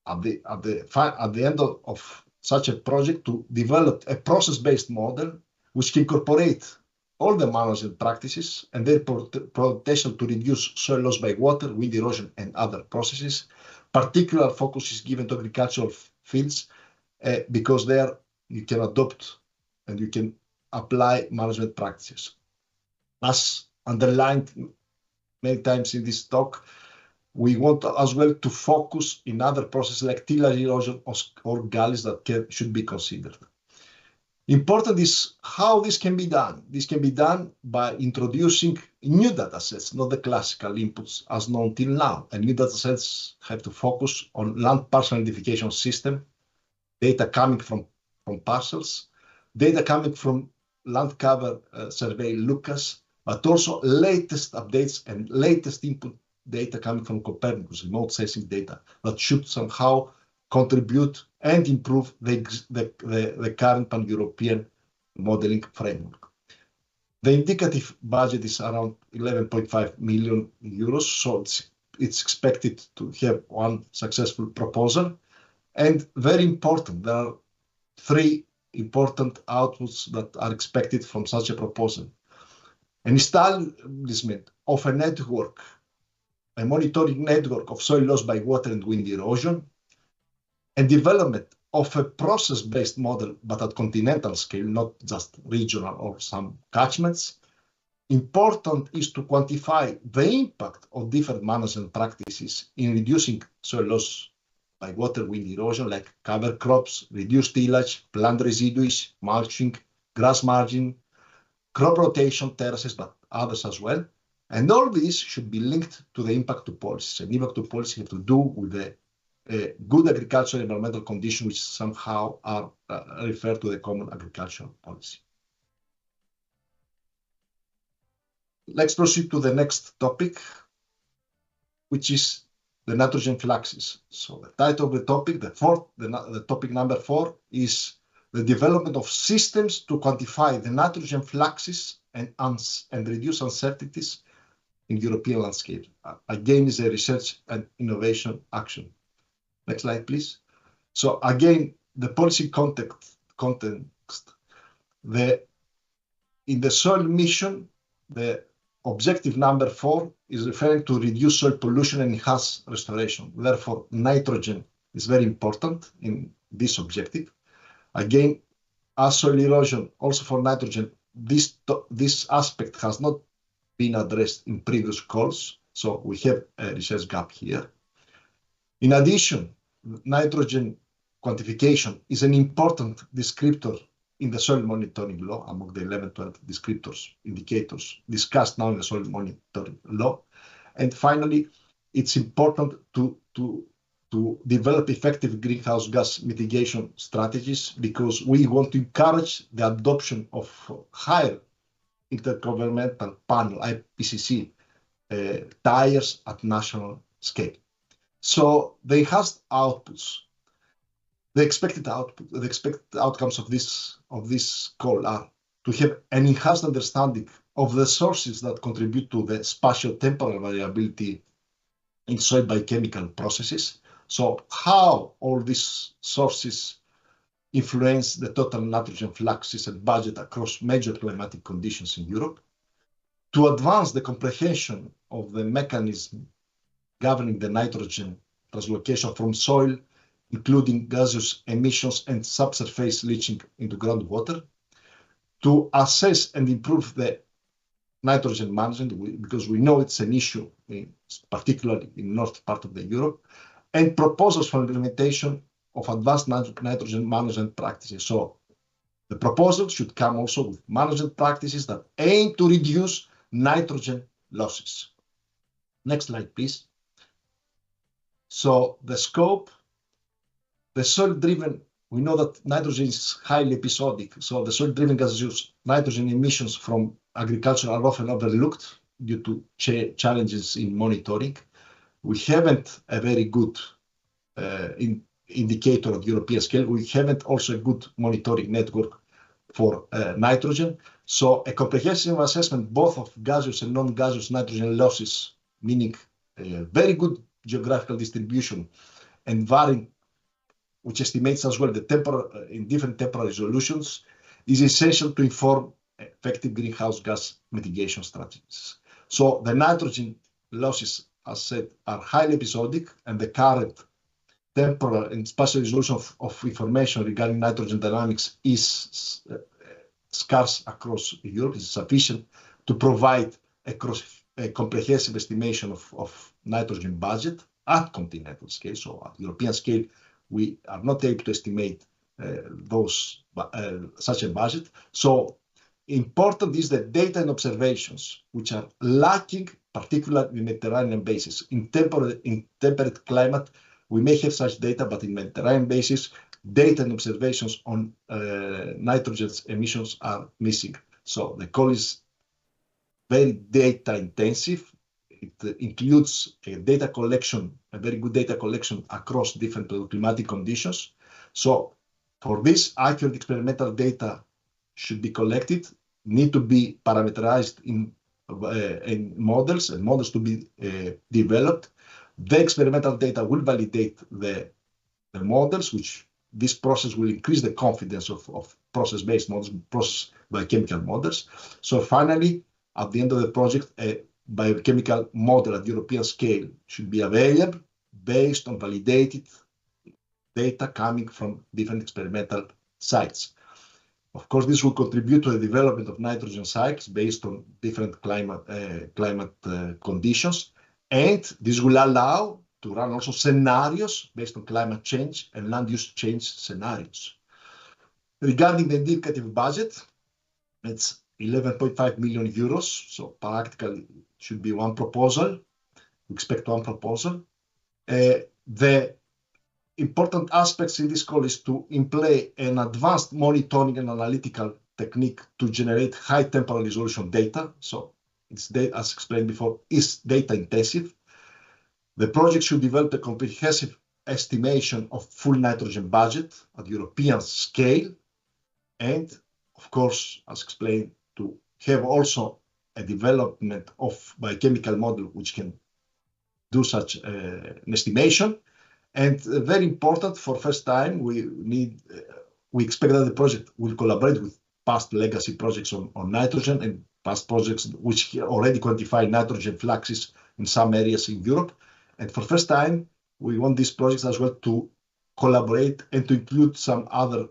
at the end of such a project, to develop a process-based model which can incorporate all the management practices and their potential to reduce soil loss by water, wind erosion, and other processes. Particular focus is given to agricultural fields because there you can adopt and you can apply management practices. As underlined many times in this talk, we want as well to focus in other processes like tillage erosion or gullies that should be considered. Important is how this can be done. This can be done by introducing new data sets, not the classical inputs as known till now. And new data sets have to focus on land parcel identification system, data coming from parcels, data coming from land cover survey Lucas, but also latest updates and latest input data coming from Copernicus, remote sensing data that should somehow contribute and improve the current pan-European modeling framework. The indicative budget is around 11.5 million euros, so it's expected to have one successful proposal. And very important, there are 3 important outputs that are expected from such a proposal. An establishment of a network, a monitoring network of soil loss by water and wind erosion, and development of a process-based model, but at continental scale, not just regional or some catchments. Important is to quantify the impact of different management practices in reducing soil loss by water, wind erosion, like cover crops, reduced tillage, plant residues, mulching, grass margin, crop rotation, terraces, but others as well. And all these should be linked to the impact to policies. And impact to policy have to do with the good agricultural environmental conditions, which somehow are referred to the common agricultural policy. Let's proceed to the next topic, which is the nitrogen fluxes. So the title of the topic, the topic number 4, is the development of systems to quantify the nitrogen fluxes and reduce uncertainties in European landscape. Again, is a research and innovation action. Next slide, please. So again, the policy context, in the soil mission, the objective number 4 is referring to reduce soil pollution and enhance restoration. Therefore, nitrogen is very important in this objective. Again, as soil erosion, also for nitrogen, this aspect has not been addressed in previous calls, so we have a research gap here. In addition, nitrogen quantification is an important descriptor in the soil monitoring law among the 11-12 descriptors, indicators discussed now in the soil monitoring law. And finally, it's important to develop effective greenhouse gas mitigation strategies because we want to encourage the adoption of higher intergovernmental panel, IPCC, tires at national scale. So the enhanced outputs, the expected outcomes of this call are to have an enhanced understanding of the sources that contribute to the spatio-temporal variability in soil biochemical processes. So how all these sources influence the total nitrogen fluxes and budget across major climatic conditions in Europe. To advance the comprehension of the mechanism governing the nitrogen translocation from soil, including gaseous emissions and subsurface leaching into groundwater. To assess and improve the nitrogen management, because we know it's an issue, particularly in north part of the Europe, and proposals for implementation of advanced nitrogen management practices. So the proposal should come also with management practices that aim to reduce nitrogen losses. Next slide, please. So the scope, the soil-driven, we know that nitrogen is highly episodic. So the soil-driven gaseous nitrogen emissions from agriculture are often overlooked due to challenges in monitoring. We haven't a very good indicator at European scale. We haven't also a good monitoring network for nitrogen. So a comprehensive assessment both of gaseous and non-gaseous nitrogen losses, meaning very good geographical distribution and varying, which estimates as well the in different temporal resolutions, is essential to inform effective greenhouse gas mitigation strategies. So the nitrogen losses, as said, are highly episodic, and the current temporal and spatial resolution of information regarding nitrogen dynamics is scarce across Europe, is sufficient to provide a comprehensive estimation of nitrogen budget at continental scale. So at European scale, we are not able to estimate such a budget. So important is the data and observations, which are lacking, particularly in Mediterranean basis. In temperate climate, we may have such data, but in Mediterranean basis, data and observations on nitrogen emissions are missing. So the call is very data intensive. It includes a data collection, a very good data collection across different climatic conditions. So for this, accurate experimental data should be collected, need to be parameterized in models, and models to be developed. The experimental data will validate the models, which this process will increase the confidence of process-based models, process biochemical models. So finally, at the end of the project, a biochemical model at European scale should be available based on validated data coming from different experimental sites. Of course, this will contribute to the development of nitrogen cycles based on different climate conditions, and this will allow to run also scenarios based on climate change and land use change scenarios. Regarding the indicative budget, it's 11.5 million euros, so practically it should be one proposal. We expect one proposal. The important aspects in this call is to employ an advanced monitoring and analytical technique to generate high temporal resolution data. So it's data, as explained before, is data intensive. The project should develop a comprehensive estimation of full nitrogen budget at European scale, and of course, as explained, to have also a development of biochemical model which can do such an estimation. And very important, for first time, we expect that the project will collaborate with past legacy projects on nitrogen and past projects which already quantify nitrogen fluxes in some areas in Europe. And for first time, we want these projects as well to collaborate and to include some other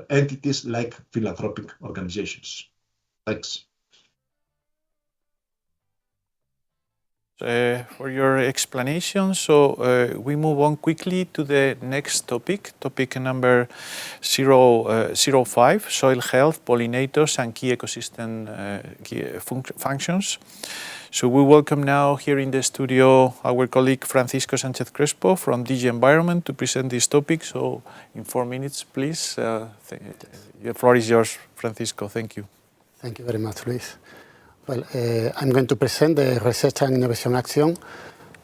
entities like philanthropic organizations. Thanks. For your explanation. So we move on quickly to the next topic number 05, soil health, pollinators and key ecosystem functions. So we welcome now here in the studio our colleague Francisco Sánchez Crespo from DG Environment to present this topic. So in 4 minutes, please. The floor is yours, Francisco. Thank you. Thank you very much, Luis. Well, I'm going to present the Research and Innovation Action,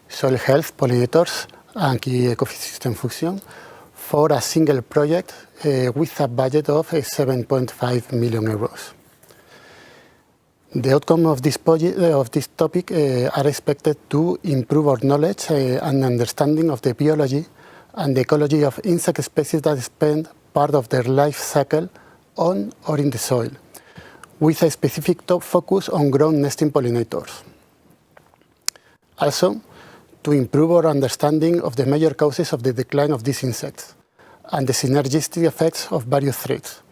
Soil Health, Pollinators and Key Ecosystem Function for a single project with a budget of 7.5 million euros. The outcome of this topic are expected to improve our knowledge and understanding of the biology and the ecology of insect species that spend part of their life cycle on or in the soil, with a specific focus on ground nesting pollinators. Also, to improve our understanding of the major causes of the decline of these insects and the synergistic effects of various threats,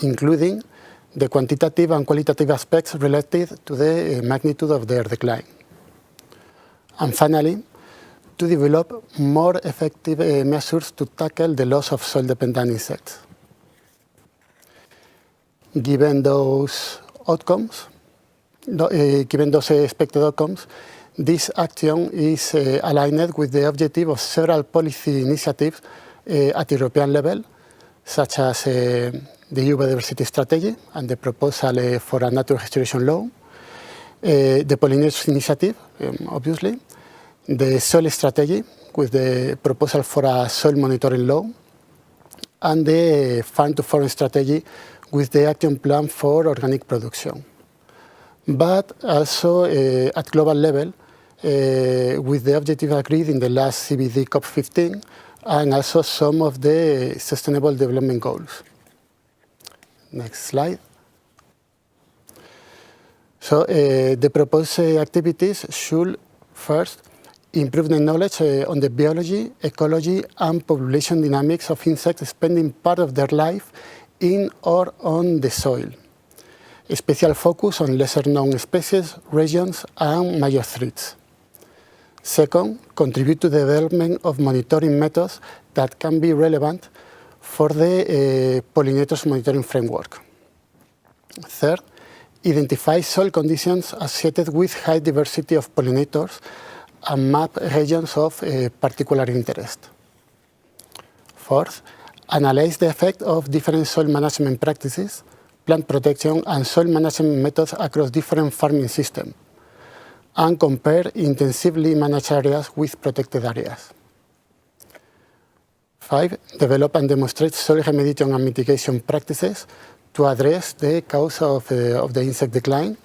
including the quantitative and qualitative aspects related to the magnitude of their decline. And finally, to develop more effective measures to tackle the loss of soil-dependent insects. Given those expected outcomes, this action is aligned with the objective of several policy initiatives at European level, such as the EU Biodiversity Strategy and the proposal for a nature restoration law, the Pollinators Initiative, obviously, the Soil Strategy with the proposal for a soil monitoring law, and the Farm to Forest Strategy with the action plan for organic production. But also at global level, with the objective agreed in the last CBD COP15, and also some of the Sustainable Development Goals. Next slide. So the proposed activities should first improve the knowledge on the biology, ecology, and population dynamics of insects spending part of their life in or on the soil. A special focus on lesser-known species, regions, and major threats. Second, contribute to the development of monitoring methods that can be relevant for the pollinators monitoring framework. Third, identify soil conditions associated with high diversity of pollinators and map regions of particular interest. Fourth, analyze the effect of different soil management practices, plant protection, and soil management methods across different farming systems, and compare intensively managed areas with protected areas. 5, develop and demonstrate soil remediation and mitigation practices to address the cause of the insect decline.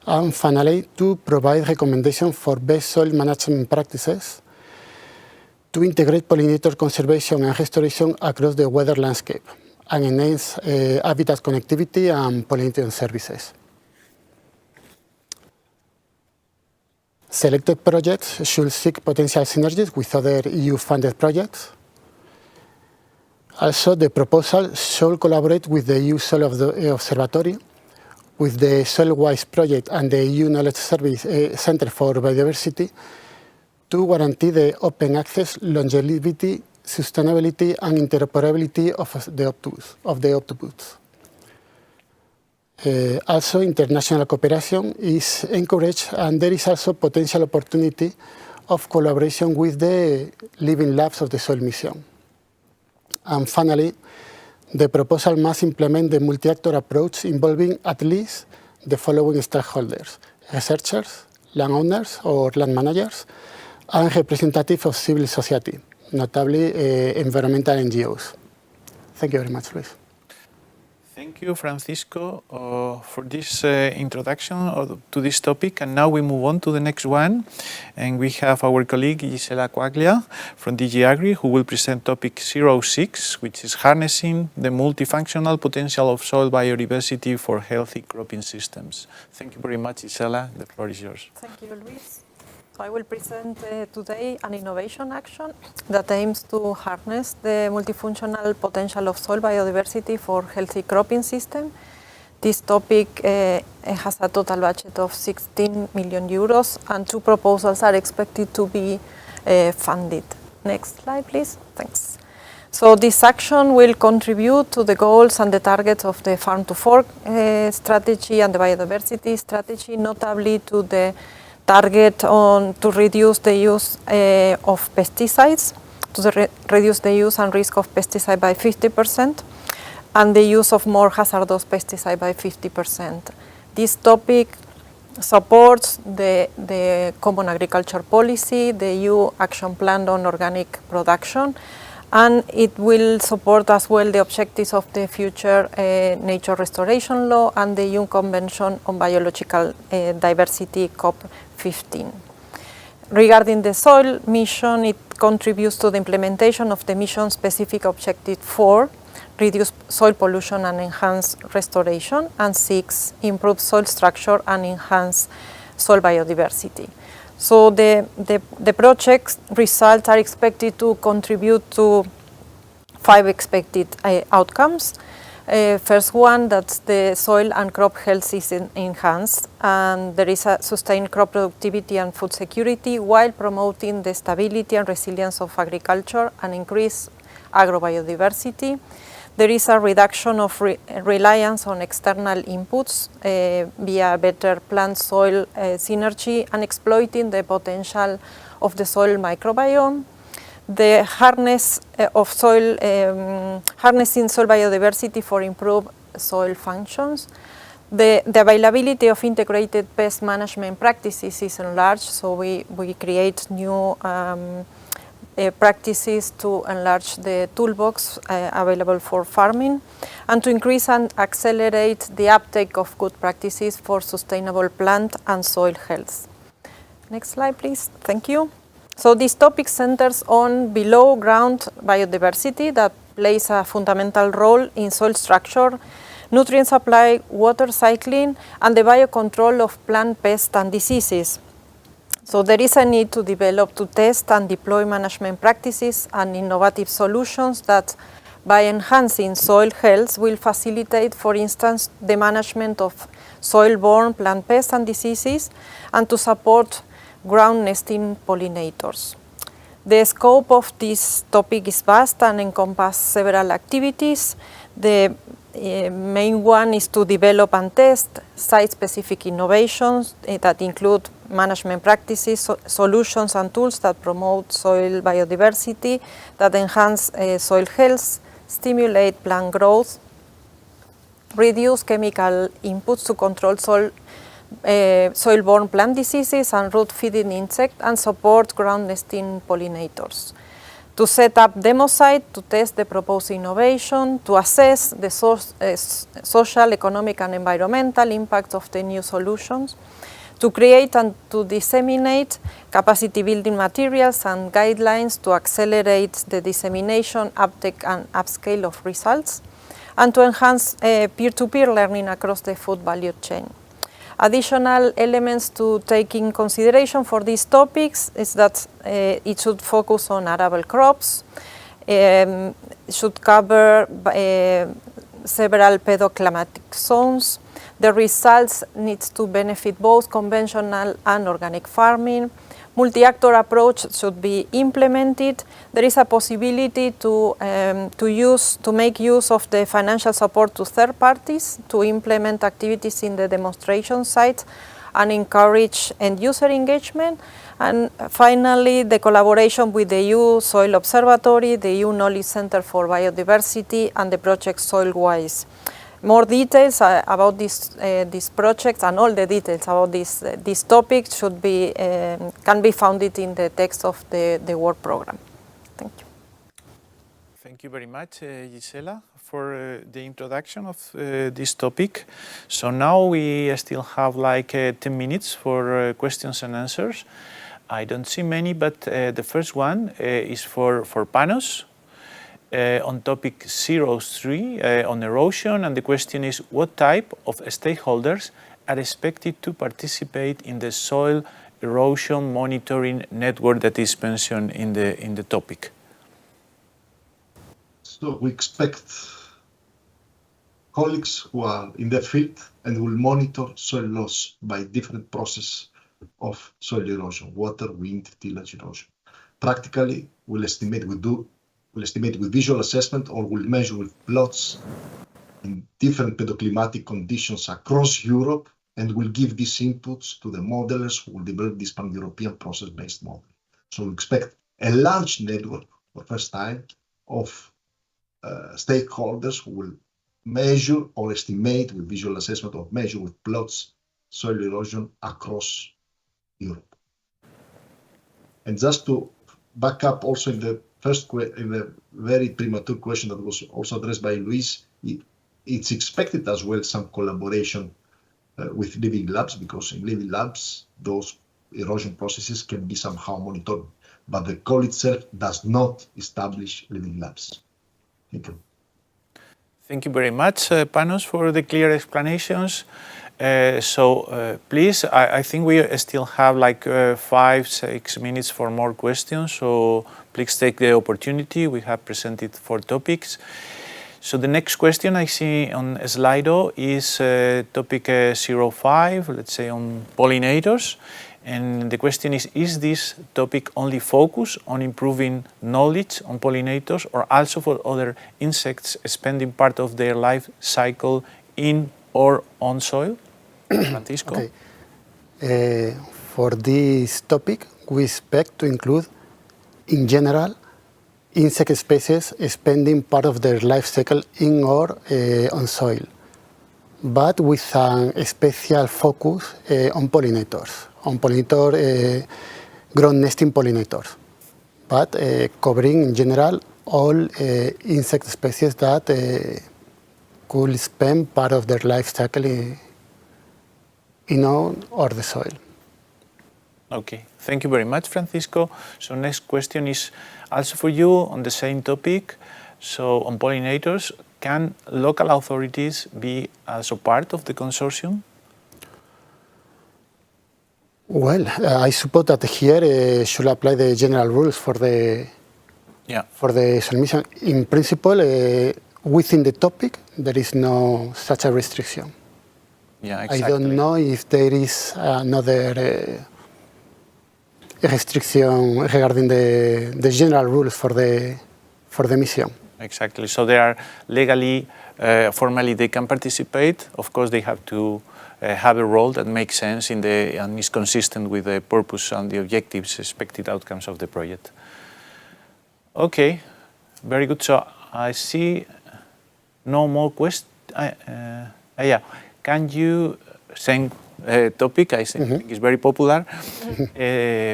And finally, to provide recommendations for best soil management practices to integrate pollinator conservation and restoration across the weather landscape and enhance habitat connectivity and pollination services. Selected projects should seek potential synergies with other EU-funded projects. Also, the proposal should collaborate with the EU Soil Observatory, with the Soil-Wise project and the EU Knowledge Service Center for Biodiversity to guarantee the open access, longevity, sustainability, and interoperability of the outputs. Also, international cooperation is encouraged, and there is also potential opportunity of collaboration with the living labs of the soil mission. And finally, the proposal must implement the multi-actor approach involving at least the following stakeholders: researchers, landowners or land managers, and representatives of civil society, notably environmental NGOs. Thank you very much, Luis. Thank you, Francisco, for this introduction to this topic. And now we move on to the next one. And we have our colleague Gisela Quaglia from DG Agri, who will present topic 06, which is harnessing the multifunctional potential of soil biodiversity for healthy cropping systems. Thank you very much, Gisela. The floor is yours. Thank you, Luis. So I will present today an innovation action that aims to harness the multifunctional potential of soil biodiversity for healthy cropping system. This topic has a total budget of 16 million euros and 2 proposals are expected to be funded. Next slide, please. Thanks. So this action will contribute to the goals and the targets of the Farm to Fork strategy and the biodiversity strategy, notably to the target to reduce the use of pesticides, reduce the use and risk of pesticide by 50%, and the use of more hazardous pesticide by 50%. This topic supports the Common Agriculture Policy, the EU Action Plan on Organic Production, and it will support as well the objectives of the future Nature Restoration Law and the EU Convention on Biological Diversity, COP15. Regarding the soil mission, it contributes to the implementation of the mission-specific objective 4, reduce soil pollution and enhance restoration, and 6, improve soil structure and enhance soil biodiversity. So the project's results are expected to contribute to 5 expected outcomes. First one, that's the soil and crop health is enhanced, and there is a sustained crop productivity and food security while promoting the stability and resilience of agriculture and increase agrobiodiversity. There is a reduction of reliance on external inputs via better plant-soil synergy and exploiting the potential of the soil microbiome. The harnessing soil biodiversity for improved soil functions. The availability of integrated pest management practices is enlarged, so we create new practices to enlarge the toolbox available for farming, and to increase and accelerate the uptake of good practices for sustainable plant and soil health. Next slide, please. Thank you. So this topic centers on below ground biodiversity that plays a fundamental role in soil structure, nutrient supply, water cycling, and the biocontrol of plant pests and diseases. So there is a need to develop, to test and deploy management practices and innovative solutions that, by enhancing soil health, will facilitate, for instance, the management of soil-borne plant pests and diseases, and to support ground nesting pollinators. The scope of this topic is vast and encompasses several activities. The main one is to develop and test site-specific innovations that include management practices, solutions and tools that promote soil biodiversity, that enhance soil health, stimulate plant growth, reduce chemical inputs to control soil-borne plant diseases and root-feeding insects, and support ground nesting pollinators. To set up demo site, to test the proposed innovation, to assess the social, economic and environmental impact of the new solutions, to create and to disseminate capacity building materials and guidelines to accelerate the dissemination, uptake and upscale of results, and to enhance peer-to-peer learning across the food value chain. Additional elements to take in consideration for these topics is that it should focus on arable crops, should cover several pedoclimatic zones. The results need to benefit both conventional and organic farming. Multi-actor approach should be implemented. There is a possibility to make use of the financial support to third parties to implement activities in the demonstration sites and encourage end-user engagement. And finally, the collaboration with the EU Soil Observatory, the EU Knowledge Center for Biodiversity, and the project Soilwise. More details about these projects and all the details about this topic can be found in the text of the work program. Thank you. Thank you very much, Gisela, for the introduction of this topic. So now we still have like 10 minutes for questions and answers. I don't see many, but the first one is for Panos. On topic 03 on erosion, and the question is, what type of stakeholders are expected to participate in the soil erosion monitoring network that is mentioned in the topic? So we expect colleagues who are in the field and will monitor soil loss by different processes of soil erosion, water, wind, tillage erosion. Practically, we'll estimate with visual assessment or we'll measure with plots in different pedoclimatic conditions across Europe, and we'll give these inputs to the modelers who will develop this pan-European process-based model. So we expect a large network for the first time of stakeholders who will measure or estimate with visual assessment or measure with plots soil erosion across Europe. And just to back up also in the very premature question that was also addressed by Luis, it's expected as well some collaboration with living labs, because in living labs, those erosion processes can be somehow monitored, but the call itself does not establish living labs. Thank you. Thank you very much, Panos, for the clear explanations. Please, I think we still have like 5-6 minutes for more questions, so please take the opportunity. We have presented 4 topics. So the next question I see on Slido is topic 05, let's say on pollinators. And the question is this topic only focused on improving knowledge on pollinators or also for other insects spending part of their life cycle in or on soil? Francisco? Okay. For this topic, we expect to include, in general, insect species spending part of their life cycle in or on soil, but with a special focus on pollinators, ground nesting pollinators, but covering in general all insect species that could spend part of their life cycle in or the soil. Okay, thank you very much, Francisco. So next question is also for you on the same topic. So on pollinators, can local authorities be also part of the consortium? Well, I suppose that here should apply the general rules for the soil mission. In principle, within the topic, there is no such a restriction. Yeah, exactly. I don't know if there is another restriction regarding the general rules for the mission. Exactly. So they are legally, formally, they can participate. Of course, they have to have a role that makes sense and is consistent with the purpose and the objectives, expected outcomes of the project. Okay, very good. So I see no more questions. Yeah, can you send a topic? I think it's very popular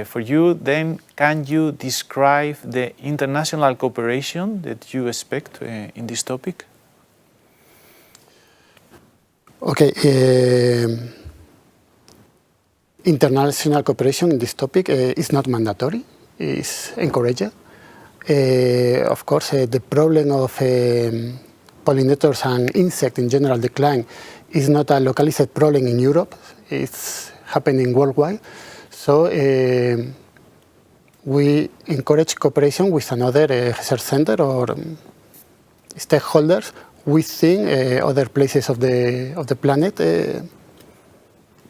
for you. Then, can you describe the international cooperation that you expect in this topic? Okay. International cooperation in this topic is not mandatory. It's encouraged. Of course, the problem of pollinators and insects in general decline is not a localized problem in Europe. It's happening worldwide. So we encourage cooperation with another research center or stakeholders within other places of the planet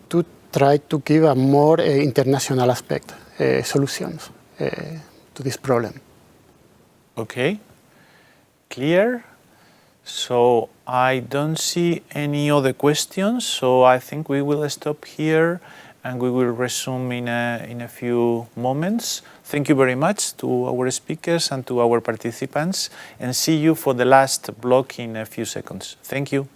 to try to give a more international aspect solutions to this problem. Okay, clear. So I don't see any other questions, so I think we will stop here and we will resume in a few moments. Thank you very much to our speakers and to our participants, and see you for the last block in a few seconds. Thank you.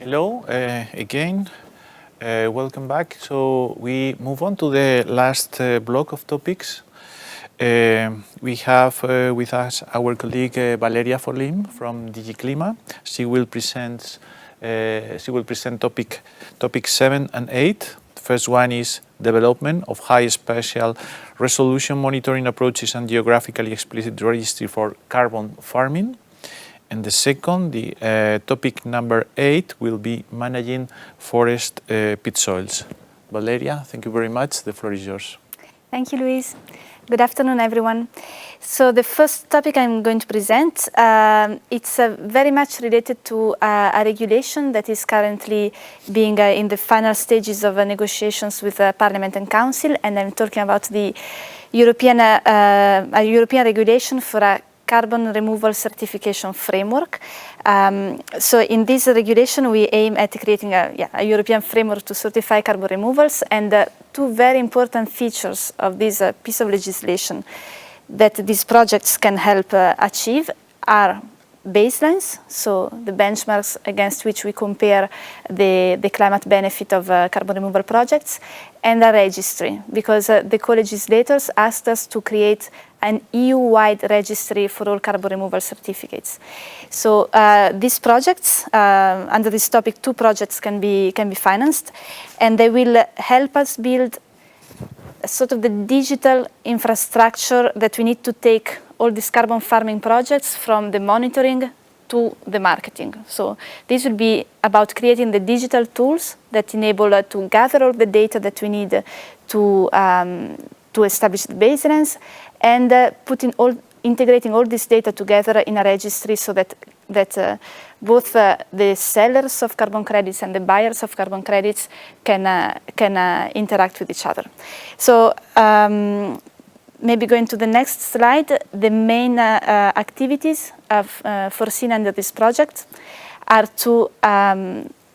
Hello again. Welcome back. So we move on to the last block of topics. We have with us our colleague Valeria Forlim from DG Clima. She will present topic 7 and 8. The first one is development of high spatial resolution monitoring approaches and geographically explicit registry for carbon farming. And the second, the topic number 8, will be managing forest pit soils. Valeria, thank you very much. The floor is yours. Thank you, Luis. Good afternoon, everyone. So the first topic I'm going to present, it's very much related to a regulation that is currently being in the final stages of negotiations with Parliament and Council, and I'm talking about the European regulation for a carbon removal certification framework. So in this regulation, we aim at creating a European framework to certify carbon removals, and two very important features of this piece of legislation that these projects can help achieve are baselines, so the benchmarks against which we compare the climate benefit of carbon removal projects, and a registry, because the co-legislators asked us to create an EU-wide registry for all carbon removal certificates. So these projects, under this topic, 2 projects can be financed, and they will help us build sort of the digital infrastructure that we need to take all these carbon farming projects from the monitoring to the marketing. So this will be about creating the digital tools that enable to gather all the data that we need to establish the baselines, and integrating all this data together in a registry so that both the sellers of carbon credits and the buyers of carbon credits can interact with each other. So maybe going to the next slide, the main activities foreseen under this project are to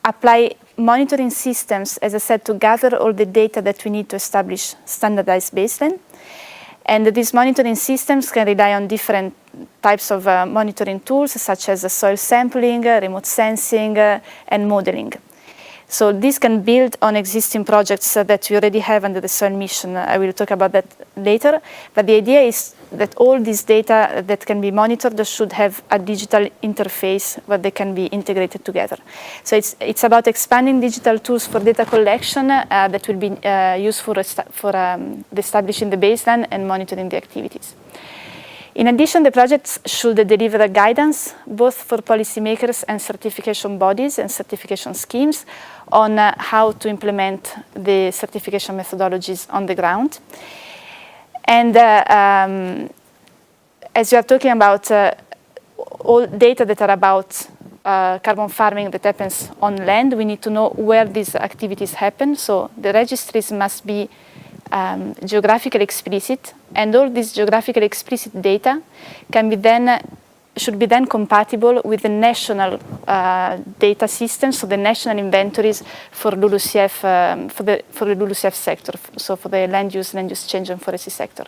apply monitoring systems, as I said, to gather all the data that we need to establish standardized baseline. And these monitoring systems can rely on different types of monitoring tools, such as soil sampling, remote sensing, and modeling. So this can build on existing projects that we already have under the soil mission. I will talk about that later. But the idea is that all this data that can be monitored should have a digital interface where they can be integrated together. So it's about expanding digital tools for data collection that will be useful for establishing the baseline and monitoring the activities. In addition, the projects should deliver guidance both for policymakers and certification bodies and certification schemes on how to implement the certification methodologies on the ground. And as we are talking about all data that are about carbon farming that happens on land, we need to know where these activities happen. So the registries must be geographically explicit, and all this geographically explicit data should be then compatible with the national data systems, so the national inventories for LULUCF, for the LULUCF sector, so for the land use change and forestry sector.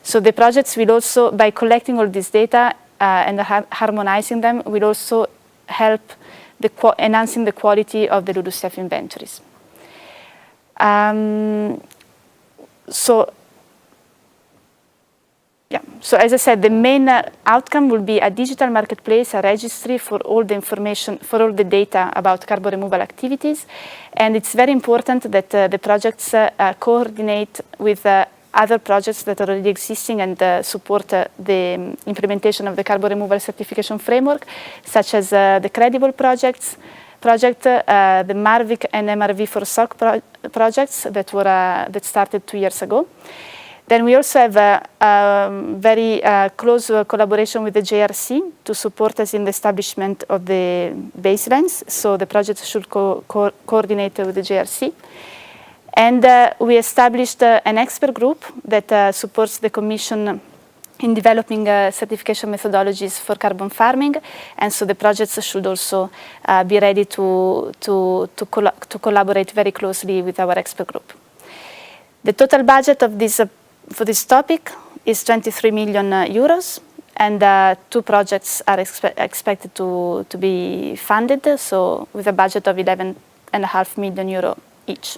So the projects will also, by collecting all this data and harmonizing them, will also help enhancing the quality of the LULUCF inventories. So as I said, the main outcome will be a digital marketplace, a registry for all the information, for all the data about carbon removal activities. And it's very important that the projects coordinate with other projects that are already existing and support the implementation of the carbon removal certification framework, such as the Credible project, the MARVIC and MRV for SOC projects that started 2 years ago. Then we also have a very close collaboration with the JRC to support us in the establishment of the baselines. So the project should coordinate with the JRC. And we established an expert group that supports the Commission in developing certification methodologies for carbon farming. And so the projects should also be ready to collaborate very closely with our expert group. The total budget of for this topic is 23 million euros, and 2 projects are expected to be funded, so with a budget of 11.5 million euro each.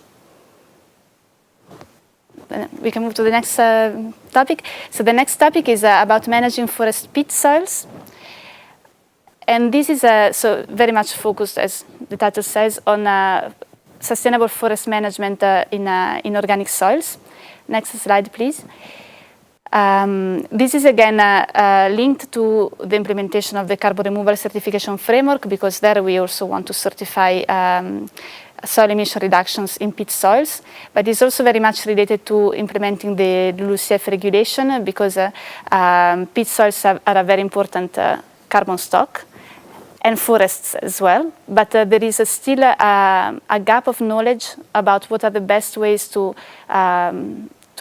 We can move to the next topic. So the next topic is about managing forest pit soils. And this is so very much focused, as the title says, on sustainable forest management in organic soils. Next slide, please. This is again linked to the implementation of the carbon removal certification framework, because there we also want to certify soil emission reductions in peat soils, but it's also very much related to implementing the LULUCF regulation because peat soils are a very important carbon stock, and forests as well. But there is still a gap of knowledge about what are the best ways to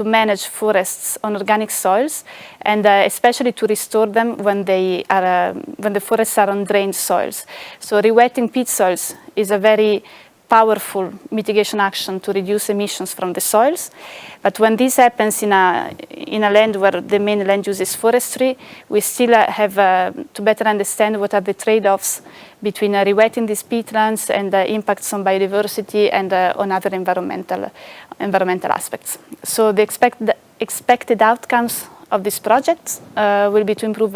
manage forests on organic soils, and especially to restore them when when the forests are on drained soils. So rewetting peat soils is a very powerful mitigation action to reduce emissions from the soils. But when this happens in a land where the main land use is forestry, we still have to better understand what are the trade-offs between rewetting these peatlands and the impacts on biodiversity and on other environmental aspects. So the expected outcomes of this project will be to improve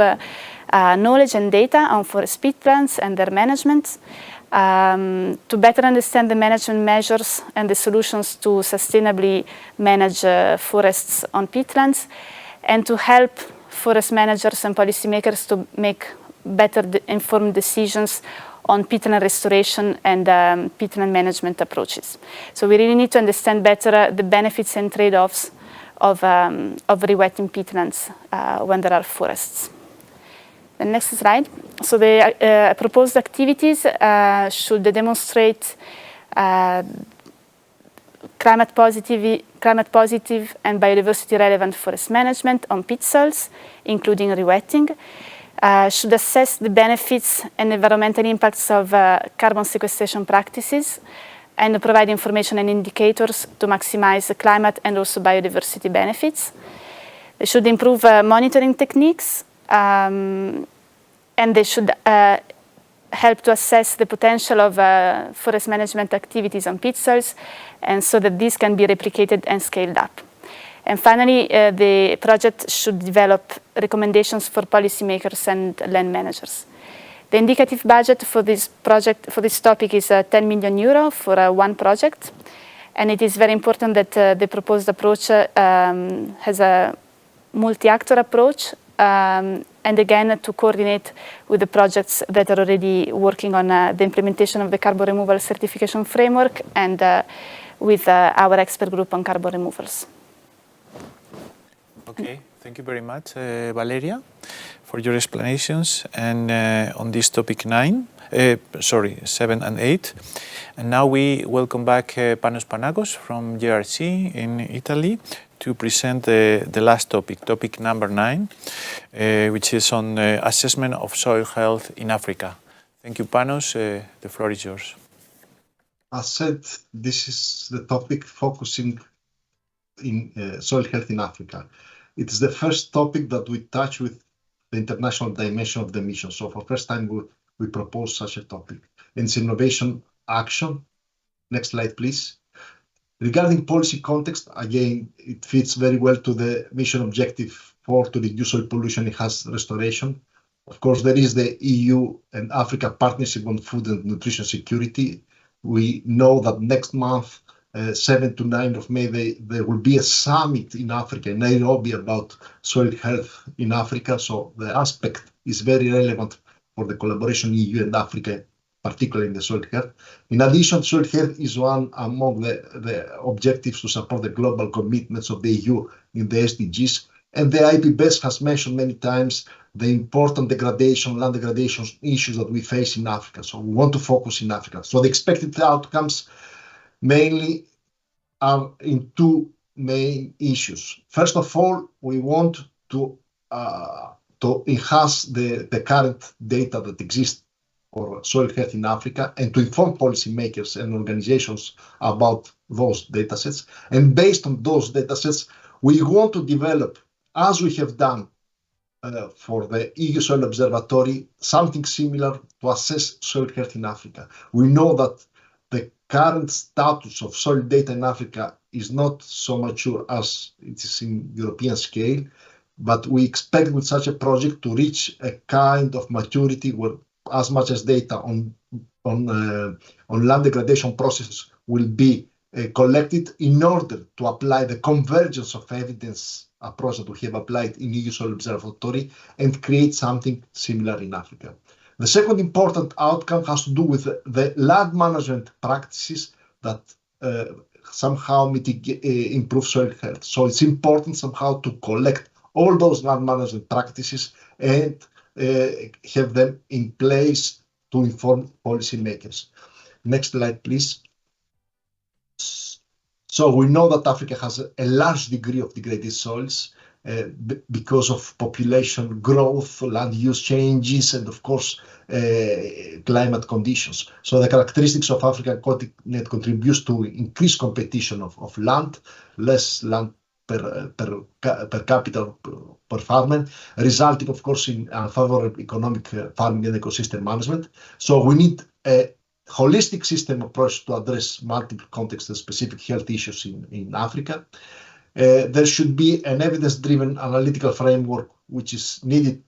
knowledge and data on forest peatlands and their management, to better understand the management measures and the solutions to sustainably manage forests on peatlands, and to help forest managers and policymakers to make better informed decisions on peatland restoration and peatland management approaches. So we really need to understand better the benefits and trade-offs of rewetting peatlands when there are forests. The next slide. So the proposed activities should demonstrate climate positive and biodiversity relevant forest management on peat soils, including rewetting. Should assess the benefits and environmental impacts of carbon sequestration practices, and provide information and indicators to maximize the climate and also biodiversity benefits. They should improve monitoring techniques, and they should help to assess the potential of forest management activities on peat soils, and so that these can be replicated and scaled up. And finally, the project should develop recommendations for policymakers and land managers. The indicative budget for this project, for this topic, is 10 million euro for one project, and it is very important that the proposed approach has a multi-actor approach, and again to coordinate with the projects that are already working on the implementation of the carbon removal certification framework, and with our expert group on carbon removals. Okay, thank you very much, Valeria, for your explanations and on this topic 7 and 8. And now we welcome back Panos Panagos from GRC in Italy to present the last topic number 9, which is on assessment of soil health in Africa. Thank you, Panos. The floor is yours. As said, this is the topic focusing in soil health in Africa. It is the first topic that we touch with the international dimension of the mission. So for the first time, we propose such a topic. It's innovation action. Next slide, please. Regarding policy context, again, it fits very well to the mission objective 4 to reduce soil pollution, enhance restoration. Of course, there is the EU and Africa Partnership on Food and Nutrition Security. We know that next month, 7 to 9 of May, there will be a summit in Africa, in Nairobi, about soil health in Africa. So the aspect is very relevant for the collaboration EU and Africa, particularly in the soil health. In addition, soil health is one among the objectives to support the global commitments of the EU in the SDGs. And the IPBES has mentioned many times the important land degradation issues that we face in Africa. So we want to focus in Africa. So the expected outcomes mainly are in two main issues. First of all, we want to enhance the current data that exists for soil health in Africa and to inform policymakers and organizations about those datasets. And based on those datasets, we want to develop, as we have done for the EU Soil Observatory, something similar to assess soil health in Africa. We know that the current status of soil data in Africa is not so mature as it is in European scale, but we expect with such a project to reach a kind of maturity where as much as data on land degradation processes will be collected in order to apply the convergence of evidence approach that we have applied in EU Soil Observatory and create something similar in Africa. The second important outcome has to do with the land management practices that somehow improve soil health. So it's important somehow to collect all those land management practices and have them in place to inform policymakers. Next slide, please. So we know that Africa has a large degree of degraded soils because of population growth, land use changes, and of course, climate conditions. So the characteristics of African continent contributes to increased competition of land, less land per capita per farmer, resulting, of course, in unfavorable economic farming and ecosystem management. So we need a holistic system approach to address multiple contexts and specific health issues in Africa. There should be an evidence-driven analytical framework which is needed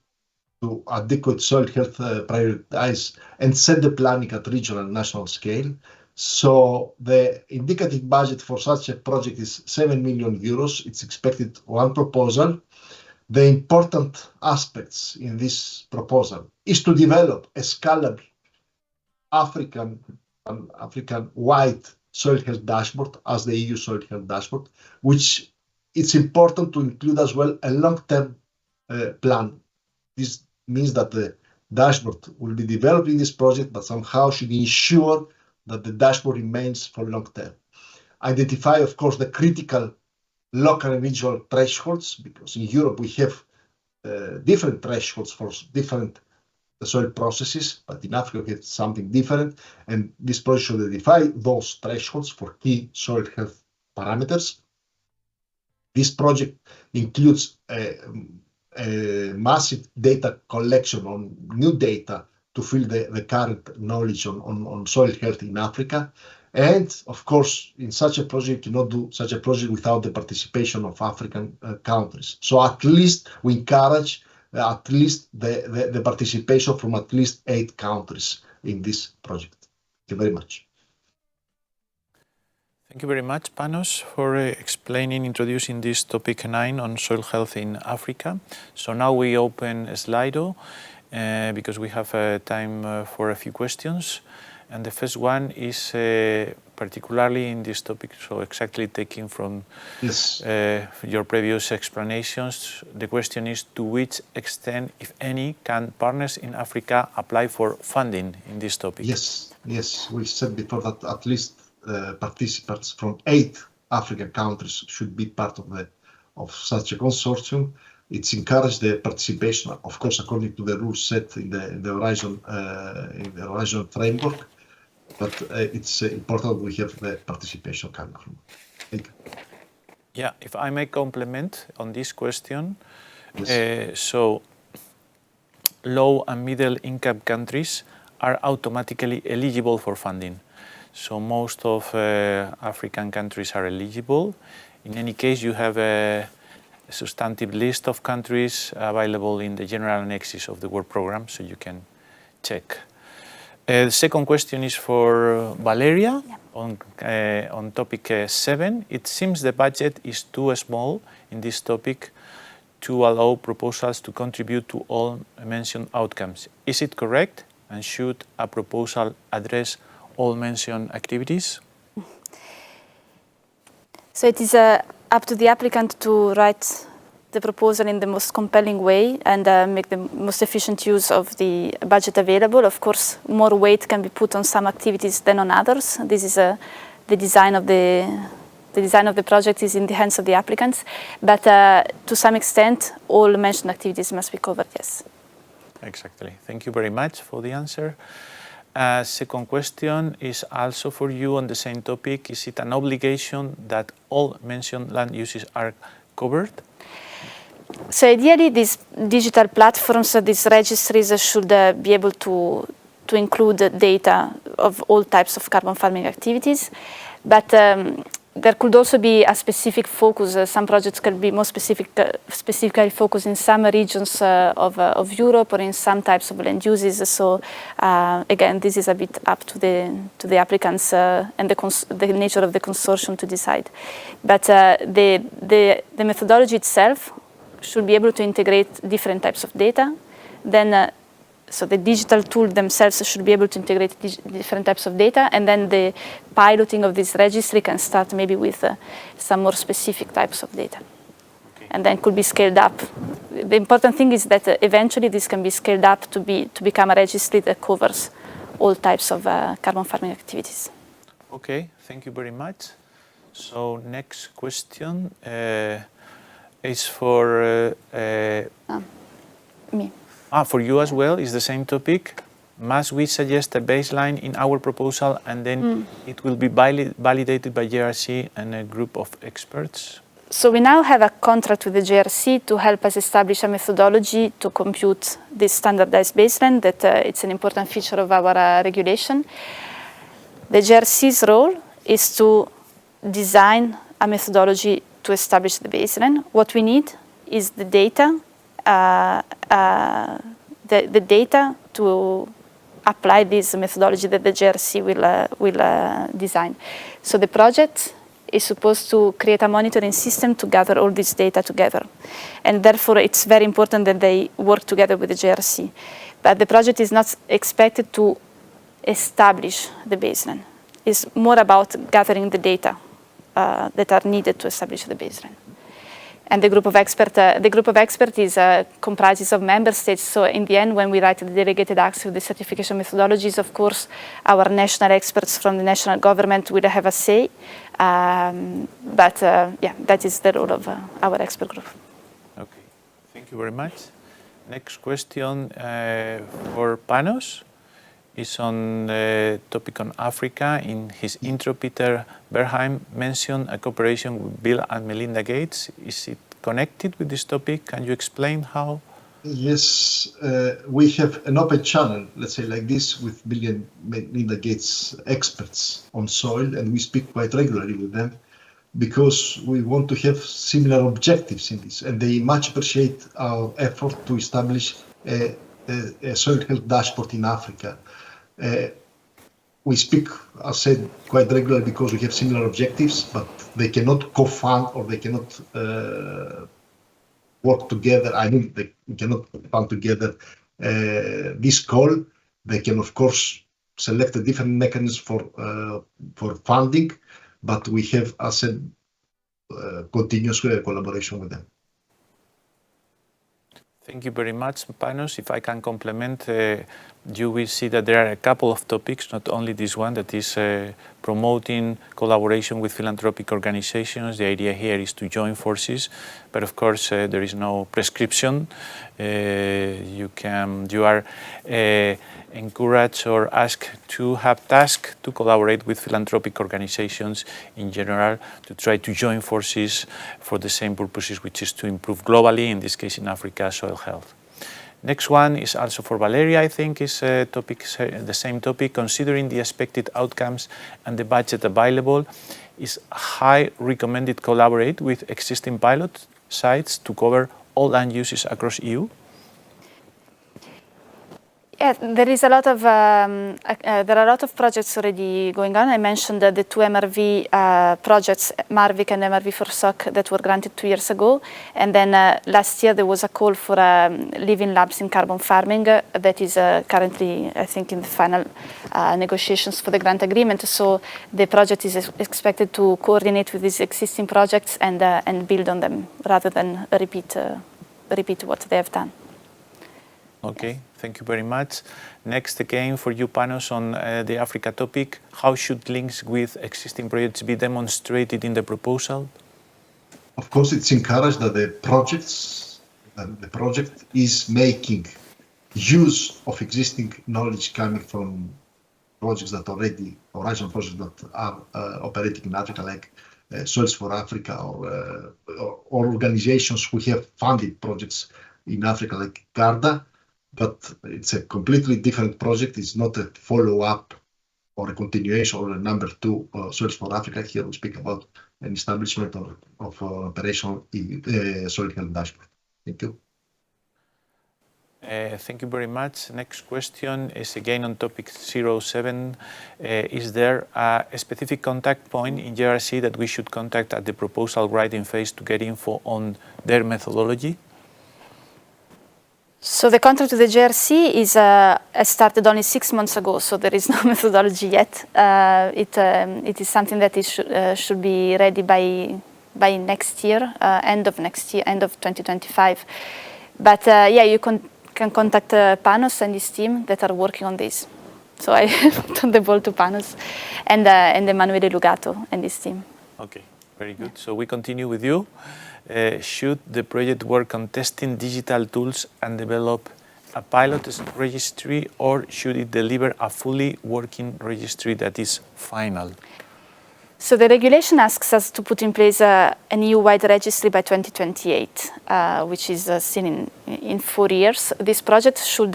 to adequate soil health prioritize and set the planning at regional and national scale. So the indicative budget for such a project is 7 million euros. It's expected one proposal. The important aspects in this proposal is to develop a scalable African-wide soil health dashboard as the EU soil health dashboard, which it's important to include as well a long-term plan. This means that the dashboard will be developed in this project, but somehow should ensure that the dashboard remains for long term. Identify, of course, the critical local and regional thresholds, because in Europe we have different thresholds for different soil processes, but in Africa we have something different, and this project should identify those thresholds for key soil health parameters. This project includes a massive data collection on new data to fill the current knowledge on soil health in Africa. And of course, in such a project, you cannot do such a project without the participation of African countries. So at least we encourage at least the participation from at least 8 countries in this project. Thank you very much. Thank you very much, Panos, for introducing this topic 9 on soil health in Africa. So now we open Slido because we have time for a few questions. And the first one is particularly in this topic, so exactly taking from your previous explanations. The question is, to which extent, if any, can partners in Africa apply for funding in this topic? Yes, we said before that at least participants from 8 African countries should be part of such a consortium. It's encouraged the participation, of course, according to the rules set in the Horizon framework. But it's important we have the participation coming from. Thank you. Yeah, if I may complement on this question, yes. So low and middle income countries are automatically eligible for funding. So most of African countries are eligible. In any case, you have a substantive list of countries available in the general annexes of the work program, so you can check. The second question is for Valeria on topic 7. It seems the budget is too small in this topic to allow proposals to contribute to all mentioned outcomes. Is it correct? And should a proposal address all mentioned activities? So it is up to the applicant to write the proposal in the most compelling way and make the most efficient use of the budget available. Of course, more weight can be put on some activities than on others. This is the design of the design of the project is in the hands of the applicants, but to some extent, all mentioned activities must be covered. Yes. Exactly. Thank you very much for the answer. Second question is also for you on the same topic. Is it an obligation that all mentioned land uses are covered? So ideally, these digital platforms, these registries should be able to include data of all types of carbon farming activities. But there could also be a specific focus. Some projects can be more specifically focused in some regions of Europe or in some types of land uses. So again, this is a bit up to the applicants and the nature of the consortium to decide. But the methodology itself should be able to integrate different types of data. Then So the digital tool themselves should be able to integrate different types of data, and then the piloting of this registry can start maybe with some more specific types of data. Okay. And then could be scaled up. The important thing is that eventually this can be scaled up to become a registry that covers all types of carbon farming activities. Okay, thank you very much. So next question is for me. For you as well, is the same topic. Must we suggest a baseline in our proposal and then it will be validated by JRC and a group of experts? So we now have a contract with the JRC to help us establish a methodology to compute this standardized baseline, that it's an important feature of our regulation. The JRC's role is to design a methodology to establish the baseline. What we need is the data, the data to apply this methodology that the JRC will design. So the project is supposed to create a monitoring system to gather all this data together. And therefore, it's very important that they work together with the JRC. But the project is not expected to establish the baseline. It's more about gathering the data that are needed to establish the baseline. And the group of experts is comprises of member states. So in the end, when we write the delegated acts with the certification methodologies, of course, our national experts from the national government will have a say. But that is the role of our expert group. Okay, thank you very much. Next question for Panos is on the topic on Africa. In his intro, Peter Berheim mentioned a cooperation with Bill and Melinda Gates. Is it connected with this topic? Can you explain how? Yes, we have an open channel, let's say like this, with Bill and Melinda Gates experts on soil, and we speak quite regularly with them because we want to have similar objectives in this, and they much appreciate our effort to establish a soil health dashboard in Africa. We speak, as said, quite regularly because we have similar objectives, but they cannot co-fund or they cannot work together. I mean, they cannot fund together this call. They can, of course, select a different mechanism for funding, but we have, as said, continuous collaboration with them. Thank you very much, Panos. If I can complement, you will see that there are a couple of topics, not only this one, that is promoting collaboration with philanthropic organizations. The idea here is to join forces, but of course there is no prescription. You are encouraged or asked to have tasks to collaborate with philanthropic organizations in general to try to join forces for the same purposes, which is to improve globally, in this case in Africa, soil health. Next one is also for Valeria, I think, is the same topic. Considering the expected outcomes and the budget available, is high recommended collaborate with existing pilot sites to cover all land uses across EU? Yeah, there is a lot of there are a lot of projects already going on. I mentioned the two MRV projects, MARVIC and MRV for SOC, that were granted 2 years ago. And then last year there was a call for living labs in carbon farming that is currently, I think, in the final negotiations for the grant agreement. So the project is expected to coordinate with these existing projects and build on them rather than repeat what they have done. Okay, thank you very much. Next again for you, Panos, on the Africa topic. How should links with existing projects be demonstrated in the proposal? Of course, it's encouraged that the project is making use of existing knowledge coming from projects that already, horizon projects that are operating in Africa, like Soils for Africa, or organizations who have funded projects in Africa, like GARDA. But it's a completely different project. It's not a follow-up or a continuation or a number 2 Soils for Africa. Here we speak about an establishment of operational soil health dashboard. Thank you. Thank you very much. Next question is again on topic 07. Is there a specific contact point in JRC that we should contact at the proposal writing phase to get info on their methodology? So the contract with the JRC is started only 6 months ago, so there is no methodology yet. It is something that should be ready by next year, end of 2025. But yeah, you can contact Panos and his team that are working on this. So I turn the ball to Panos and Emanuele Lugato and his team. Okay, very good. So we continue with you. Should the project work on testing digital tools and develop a pilot registry, or should it deliver a fully working registry that is final? So the regulation asks us to put in place an EU-wide registry by 2028, which is seen in 4 years. This project should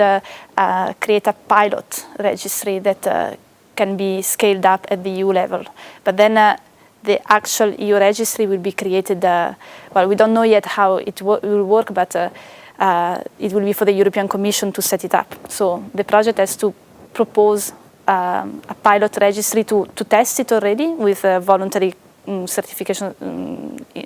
create a pilot registry that can be scaled up at the EU level. But then the actual EU registry will be created, well, we don't know yet how it will work, but it will be for the European Commission to set it up. So the project has to propose a pilot registry to test it already with voluntary certification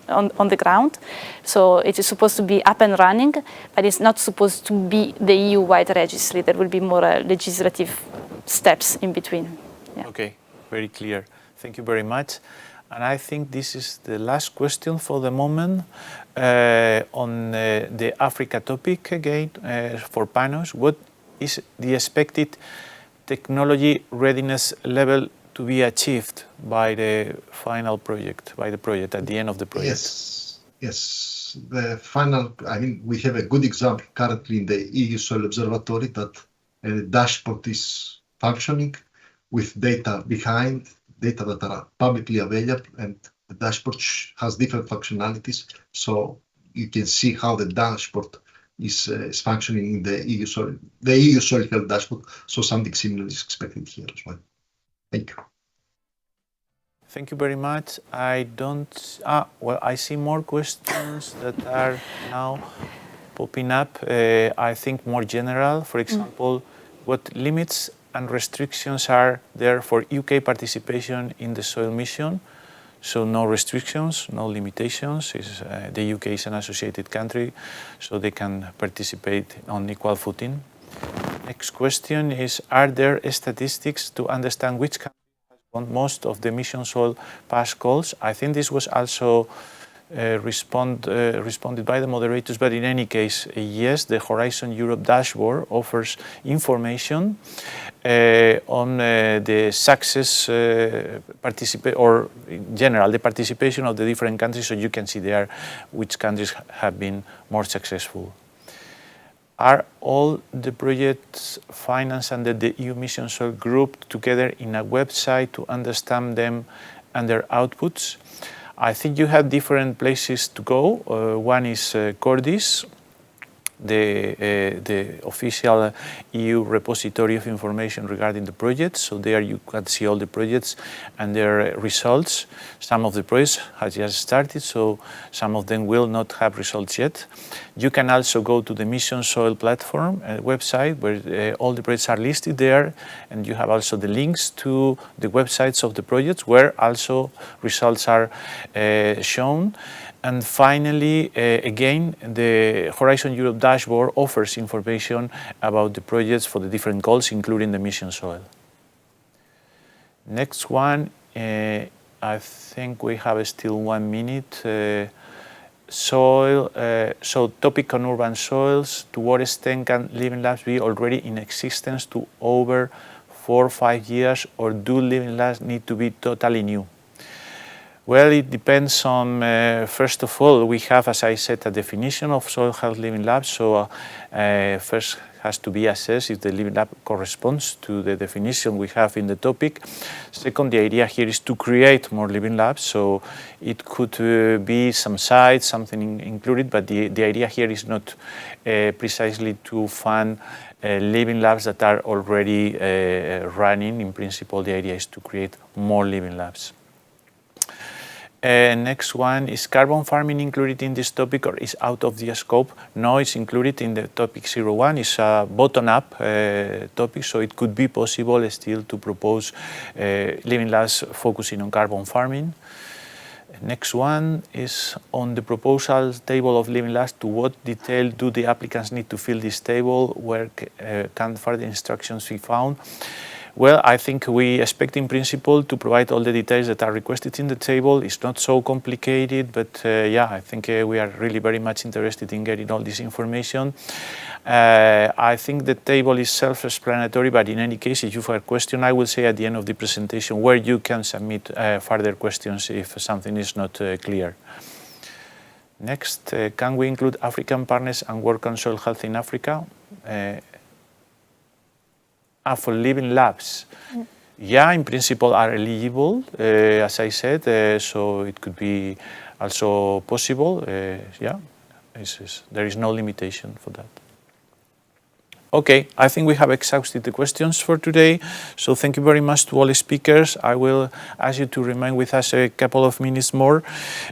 on the ground. So it is supposed to be up and running, but it's not supposed to be the EU-wide registry. There will be more legislative steps in between. Yeah. Okay, very clear. Thank you very much. And I think this is the last question for the moment on the Africa topic again for Panos. What is the expected technology readiness level to be achieved by the final project, at the end of the project? Yes. The final, I mean, we have a good example currently in the EU Soil Observatory that a dashboard is functioning with data behind, data that are publicly available, and the dashboard has different functionalities. So you can see how the dashboard is functioning in the EU Soil Health dashboard. So something similar is expected here as well. Thank you. Thank you very much. I see more questions that are now popping up. I think more general. For example, what limits and restrictions are there for UK participation in the soil mission? So no restrictions, no limitations. The UK is an associated country, so they can participate on equal footing. Next question is, are there statistics to understand which country has won most of the mission soil pass calls? I think this was also responded by the moderators, but in any case, yes, the Horizon Europe dashboard offers information on the success or in general the participation of the different countries, so you can see there which countries have been more successful. Are all the projects financed under the EU Mission Soil grouped together in a website to understand them and their outputs? I think you have different places to go. One is Cordis, the official EU repository of information regarding the projects. So there you can see all the projects and their results. Some of the projects have just started, so some of them will not have results yet. You can also go to the Mission Soil platform website where all the projects are listed there, and you have also the links to the websites of the projects where also results are shown. And finally, again, the Horizon Europe dashboard offers information about the projects for the different goals, including the mission soil. Next one, I think we have still 1 minute. So topic on urban soils. To what extent can living labs be already in existence to over 4 or 5 years, or do living labs need to be totally new? Well, it depends on, first of all, we have, as I said, a definition of soil health living labs. So first has to be assessed if the living lab corresponds to the definition we have in the topic. Second, the idea here is to create more living labs. So it could be some sites, something included, but the idea here is not precisely to fund living labs that are already running. In principle, the idea is to create more living labs. Next one, is carbon farming included in this topic or is out of the scope? No, it's included in the topic 01. It's a bottom-up topic, so it could be possible still to propose living labs focusing on carbon farming. Next one is on the proposal table of living labs. To what detail do the applicants need to fill this table? Where can further instructions be found? Well, I think we expect in principle to provide all the details that are requested in the table. It's not so complicated, but yeah, I think we are really very much interested in getting all this information. I think the table is self-explanatory, but in any case, if you have a question, I will say at the end of the presentation where you can submit further questions if something is not clear. Next, can we include African partners and work on soil health in Africa? For living labs, yeah, in principle are eligible, as I said, so it could be also possible. Yeah, there is no limitation for that. Okay, I think we have exhausted the questions for today. So thank you very much to all the speakers. I will ask you to remain with us a couple of minutes more.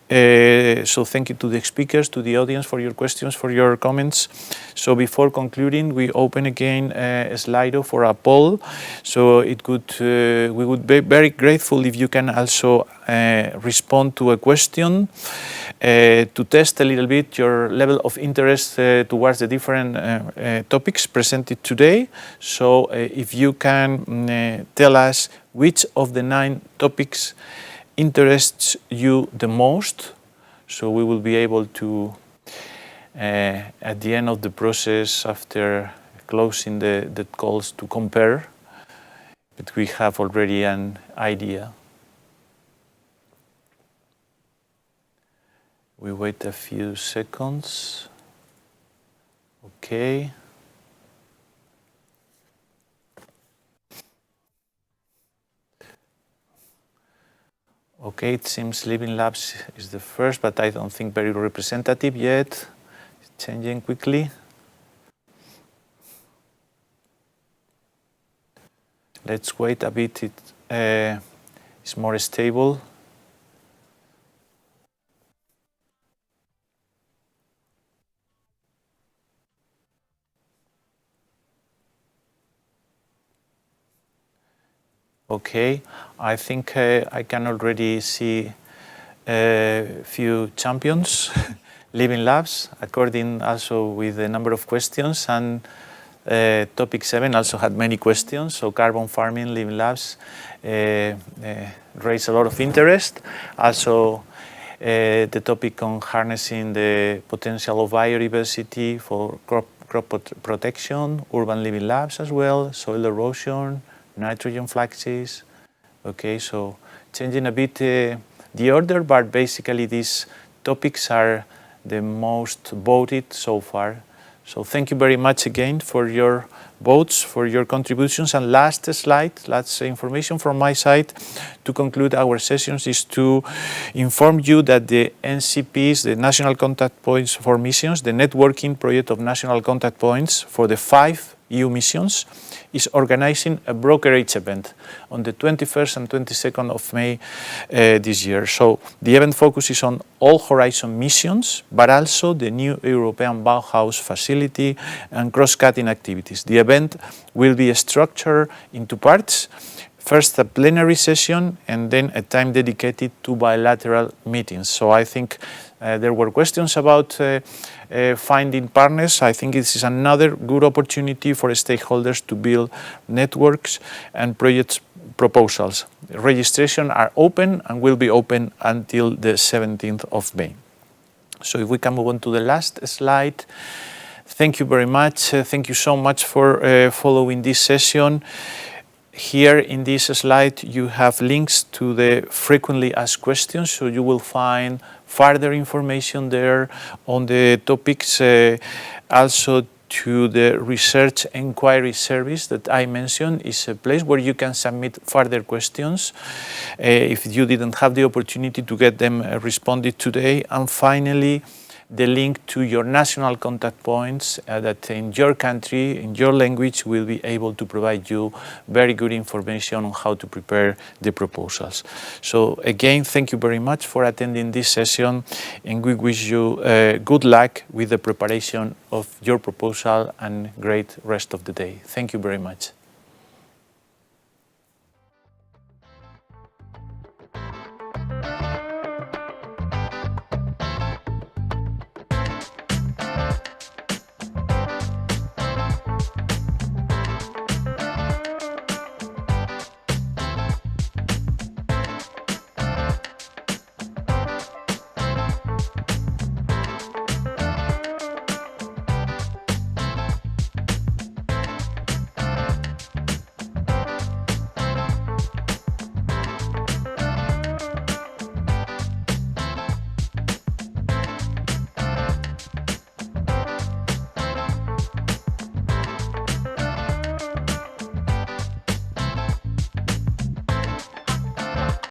So thank you to the speakers, to the audience for your questions, for your comments. So before concluding, we open again Slido for a poll. So we would be very grateful if you can also respond to a question to test a little bit your level of interest towards the different topics presented today. So if you can tell us which of the 9 topics interests you the most, so we will be able to, at the end of the process, after closing the calls, to compare, but we have already an idea. We wait a few seconds. Okay. Okay, it seems Living Labs is the first, but I don't think very representative yet. It's changing quickly. Let's wait a bit. It's more stable. Okay, I think I can already see a few champions, Living Labs, according also with the number of questions, and topic 7 also had many questions. So carbon farming, Living Labs raised a lot of interest. Also the topic on harnessing the potential of biodiversity for crop protection, urban living labs as well, soil erosion, nitrogen fluxes. Okay, so changing a bit the order, but basically these topics are the most voted so far. So thank you very much again for your votes, for your contributions. And last slide, last information from my side to conclude our sessions is to inform you that the NCPs, the National Contact Points for Missions, the networking project of national contact points for the 5 EU missions, is organizing a brokerage event on the 21st and 22nd of May this year. So the event focuses on all Horizon missions, but also the new European Bauhaus facility and cross-cutting activities. The event will be structured into parts. First a plenary session and then a time dedicated to bilateral meetings. So I think there were questions about finding partners. I think this is another good opportunity for stakeholders to build networks and project proposals. Registration are open and will be open until the 17th of May. So if we can move on to the last slide. Thank you very much. Thank you so much for following this session. Here in this slide you have links to the frequently asked questions, so you will find further information there on the topics, also to the research inquiry service that I mentioned is a place where you can submit further questions if you didn't have the opportunity to get them responded today. And finally, the link to your national contact points that in your country, in your language, will be able to provide you very good information on how to prepare the proposals. So again, thank you very much for attending this session, and we wish you good luck with the preparation of your proposal and great rest of the day. Thank you very much.